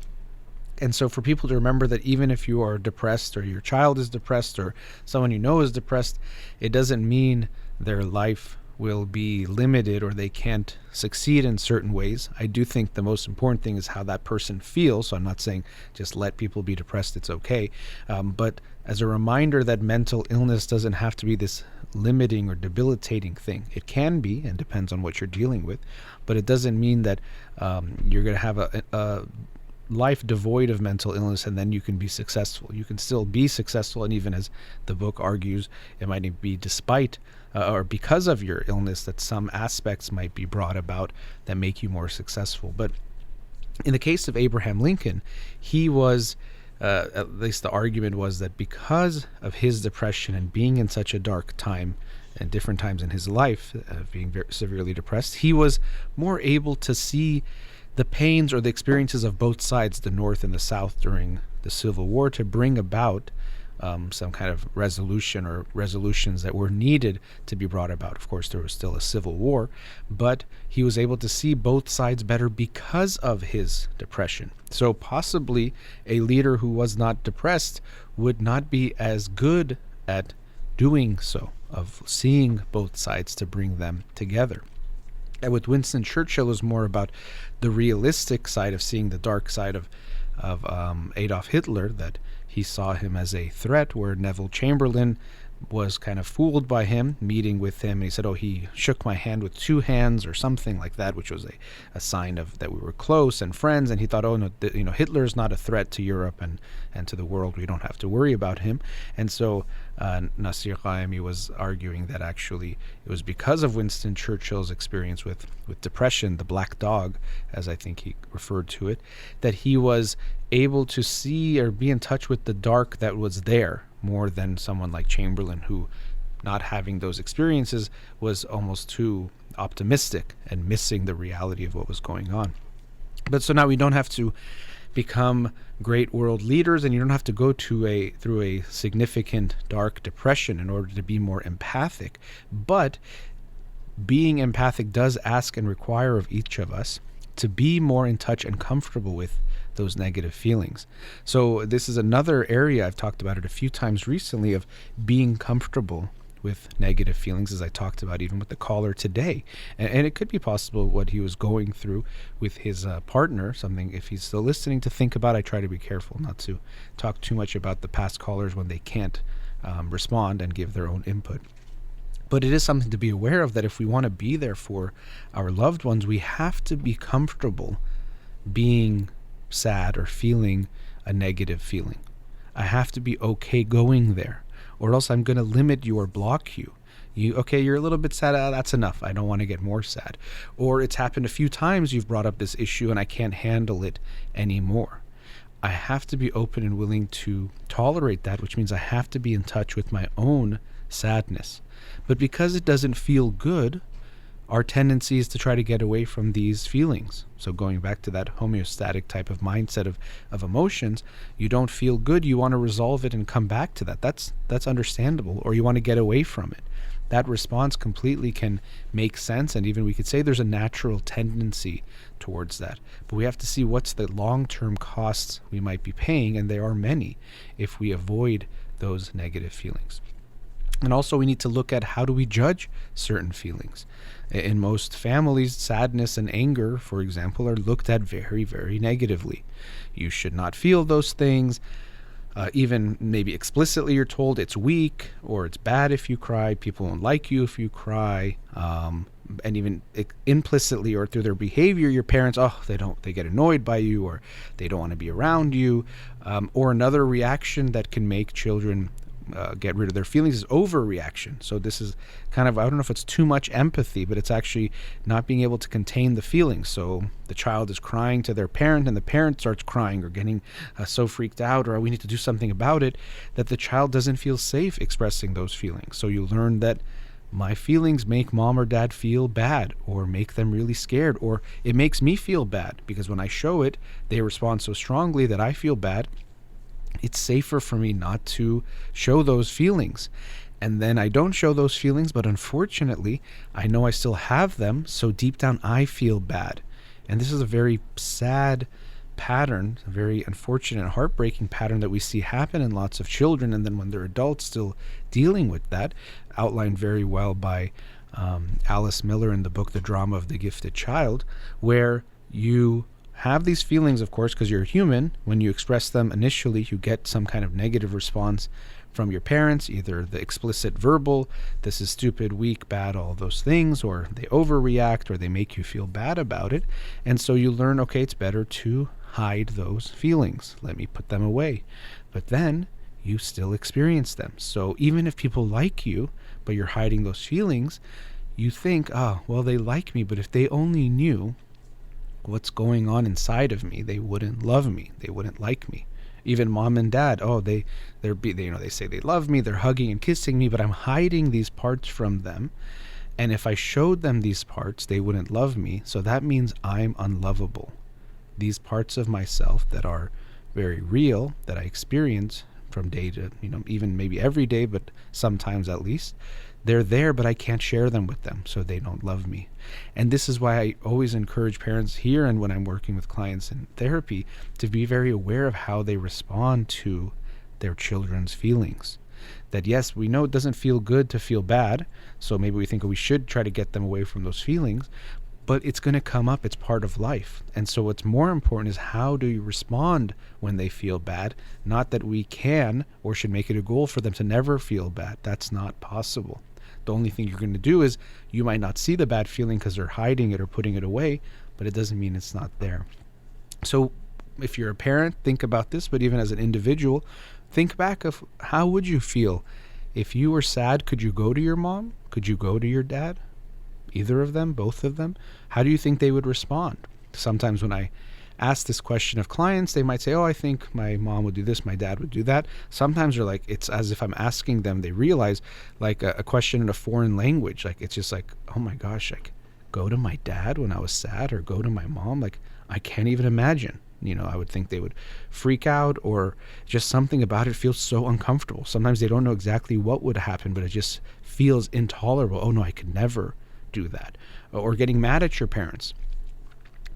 And so for people to remember that even if you are depressed or your child is depressed or someone you know is depressed, it doesn't mean their life will be limited or they can't succeed in certain ways. I do think the most important thing is how that person feels. So I'm not saying just let people be depressed, it's okay. But as a reminder that mental illness doesn't have to be this limiting or debilitating thing. It can be, and depends on what you're dealing with, but it doesn't mean that you're going to have a life devoid of mental illness and then you can be successful. You can still be successful, and even as the book argues, it might be despite or because of your illness that some aspects might be brought about that make you more successful. But in the case of Abraham Lincoln, he was, at least the argument was that because of his depression and being in such a dark time and different times in his life, being very severely depressed, he was more able to see the pains or the experiences of both sides, the North and the South, during the Civil War, to bring about some kind of resolution or resolutions that were needed to be brought about. Of course, there was still a civil war, but he was able to see both sides better because of his depression. So possibly a leader who was not depressed would not be as good at doing so. of seeing both sides to bring them together. And with Winston Churchill, it was more about the realistic side of seeing the dark side of Adolf Hitler, that he saw him as a threat, where Neville Chamberlain was kind of fooled by him, meeting with him, and he said, oh, he shook my hand with two hands or something like that, which was a sign of that we were close and friends, and he thought, oh no, Hitler's not a threat to Europe and to the world, we don't have to worry about him. And so Nasir Qaemi was arguing that actually it was because of Winston Churchill's experience with depression, the black dog, as I think he referred to it, that he was able to see or be in touch with the dark that was there, more than someone like Chamberlain, who, not having those experiences, was almost too optimistic and missing the reality of what was going on. But so now we don't have to become great world leaders, and you don't have to go through a significant dark depression in order to be more empathic. But being empathic does ask and require of each of us to be more in touch and comfortable with those negative feelings. So this is another area, I've talked about it a few times recently, of being comfortable with negative feelings, as I talked about even with the caller today. And it could be possible what he was going through with his partner, something, if he's still listening, to think about. I try to be careful not to talk too much about the past callers when they can't respond and give their own input. But it is something to be aware of, that if we want to be there for our loved ones, we have to be comfortable being sad or feeling a negative feeling. I have to be okay going there, or else I'm going to limit you or block you. You're a little bit sad, that's enough, I don't want to get more sad. Or it's happened a few times, you've brought up this issue and I can't handle it anymore. I have to be open and willing to tolerate that, which means I have to be in touch with my own sadness. But because it doesn't feel good, our tendency is to try to get away from these feelings. So going back to that homeostatic type of mindset of emotions, you don't feel good, you want to resolve it and come back to that. That's understandable. Or you want to get away from it. That response completely can make sense, and even we could say there's a natural tendency towards that. But we have to see what's the long-term costs we might be paying, and there are many, if we avoid those negative feelings. And also we need to look at, how do we judge certain feelings? In most families, sadness and anger, for example, are looked at very, very negatively. You should not feel those things. Even maybe explicitly you're told it's weak or it's bad if you cry. People won't like you if you cry. And even implicitly or through their behavior, your parents, they get annoyed by you, or they don't want to be around you. Or another reaction that can make children get rid of their feelings is overreaction. So this is kind of, I don't know if it's too much empathy, but it's actually not being able to contain the feelings. So the child is crying to their parent, and the parent starts crying or getting so freaked out, or we need to do something about it, that the child doesn't feel safe expressing those feelings. So you learn that my feelings make mom or dad feel bad, or make them really scared, or it makes me feel bad because when I show it, they respond so strongly that I feel bad. It's safer for me not to show those feelings. And then I don't show those feelings, but unfortunately, I know I still have them, so deep down I feel bad. And this is a very sad pattern, a very unfortunate and heartbreaking pattern that we see happen in lots of children, and then when they're adults still dealing with that, outlined very well by Alice Miller in the book The Drama of the Gifted Child, where you have these feelings, of course, because you're human. When you express them initially, you get some kind of negative response from your parents, either the explicit verbal, this is stupid, weak, bad, all those things, or they overreact, or they make you feel bad about it. And so you learn, okay, it's better to hide those feelings. Let me put them away. But then you still experience them. So even if people like you, but you're hiding those feelings, you think, well, they like me, but if they only knew what's going on inside of me, they wouldn't love me, they wouldn't like me. Even mom and dad, they say they love me, they're hugging and kissing me, but I'm hiding these parts from them, and if I showed them these parts, they wouldn't love me, so that means I'm unlovable. These parts of myself that are very real, that I experience from day to, even maybe every day, but sometimes at least, they're there, but I can't share them with them, so they don't love me. And this is why I always encourage parents here, and when I'm working with clients in therapy, to be very aware of how they respond to their children's feelings. that yes, we know it doesn't feel good to feel bad, so maybe we think we should try to get them away from those feelings, but it's going to come up. It's part of life. And so what's more important is how do you respond when they feel bad? Not that we can or should make it a goal for them to never feel bad. That's not possible. The only thing you're going to do is you might not see the bad feeling because they're hiding it or putting it away, but it doesn't mean it's not there. So if you're a parent, think about this, but even as an individual, think back of how would you feel if you were sad? Could you go to your mom? Could you go to your dad? Either of them, both of them? How do you think they would respond? Sometimes when I ask this question of clients, they might say, oh, I think my mom would do this, my dad would do that. Sometimes they're like, it's as if I'm asking them, they realize like a question in a foreign language. Like, it's just like, oh my gosh, like go to my dad when I was sad or go to my mom. Like, I can't even imagine. I would think they would freak out, or just something about it feels so uncomfortable. Sometimes they don't know exactly what would happen, but it just feels intolerable. Oh no, I could never do that. Or getting mad at your parents.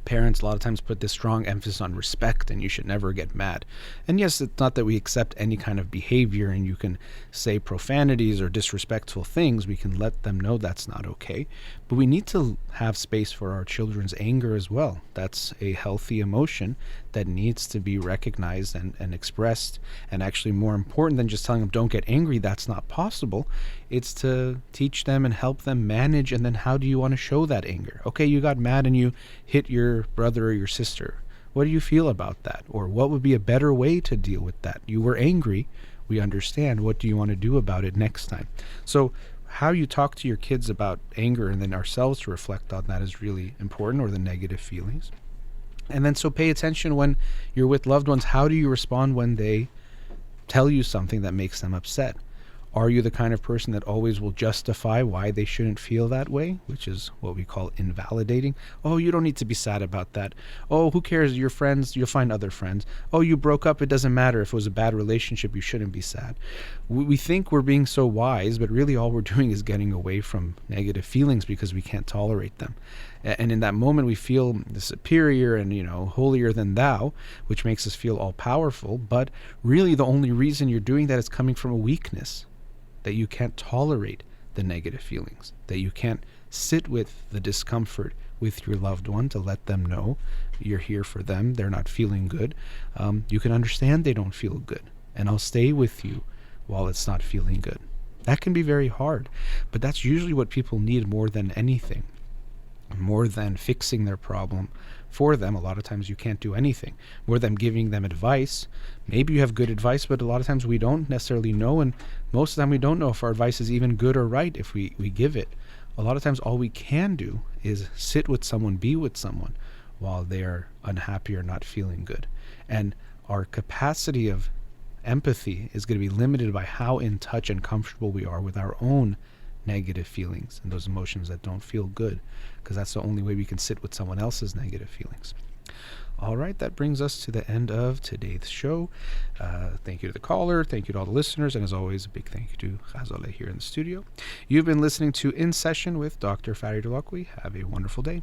Parents a lot of times put this strong emphasis on respect, and you should never get mad. And yes, it's not that we accept any kind of behavior and you can say profanities or disrespectful things. We can let them know that's not okay. But we need to have space for our children's anger as well. That's a healthy emotion that needs to be recognized and expressed. And actually, more important than just telling them don't get angry, that's not possible. It's to teach them and help them manage. And then how do you want to show that anger? Okay, you got mad and you hit your brother or your sister. What do you feel about that? Or what would be a better way to deal with that? You were angry. We understand. What do you want to do about it next time? So how you talk to your kids about anger and then ourselves to reflect on that is really important, or the negative feelings. And then so pay attention when you're with loved ones. How do you respond when they tell you something that makes them upset? Are you the kind of person that always will justify why they shouldn't feel that way, which is what we call invalidating? Oh, you don't need to be sad about that. Oh, who cares? Your friends, you'll find other friends. Oh, you broke up. It doesn't matter. If it was a bad relationship, you shouldn't be sad. We think we're being so wise, but really all we're doing is getting away from negative feelings because we can't tolerate them. And in that moment, we feel superior and, holier than thou, which makes us feel all powerful. But really the only reason you're doing that is coming from a weakness. That you can't tolerate the negative feelings, that you can't sit with the discomfort with your loved one to let them know you're here for them. They're not feeling good. You can understand they don't feel good, and I'll stay with you while it's not feeling good. That can be very hard, but that's usually what people need more than anything, more than fixing their problem for them. A lot of times you can't do anything more than giving them advice. Maybe you have good advice, but a lot of times we don't necessarily know, and most of the time we don't know if our advice is even good or right if we give it. A lot of times all we can do is sit with someone, be with someone while they're unhappy or not feeling good. And our capacity of empathy is going to be limited by how in touch and comfortable we are with our own negative feelings and those emotions that don't feel good, because that's the only way we can sit with someone else's negative feelings. All right, that brings us to the end of today's show. Thank you to the caller, thank you to all the listeners, and as always, a big thank you to Ghazaleh here in the studio. You've been listening to In Session with Dr. Farid Holakouee. Have a wonderful day.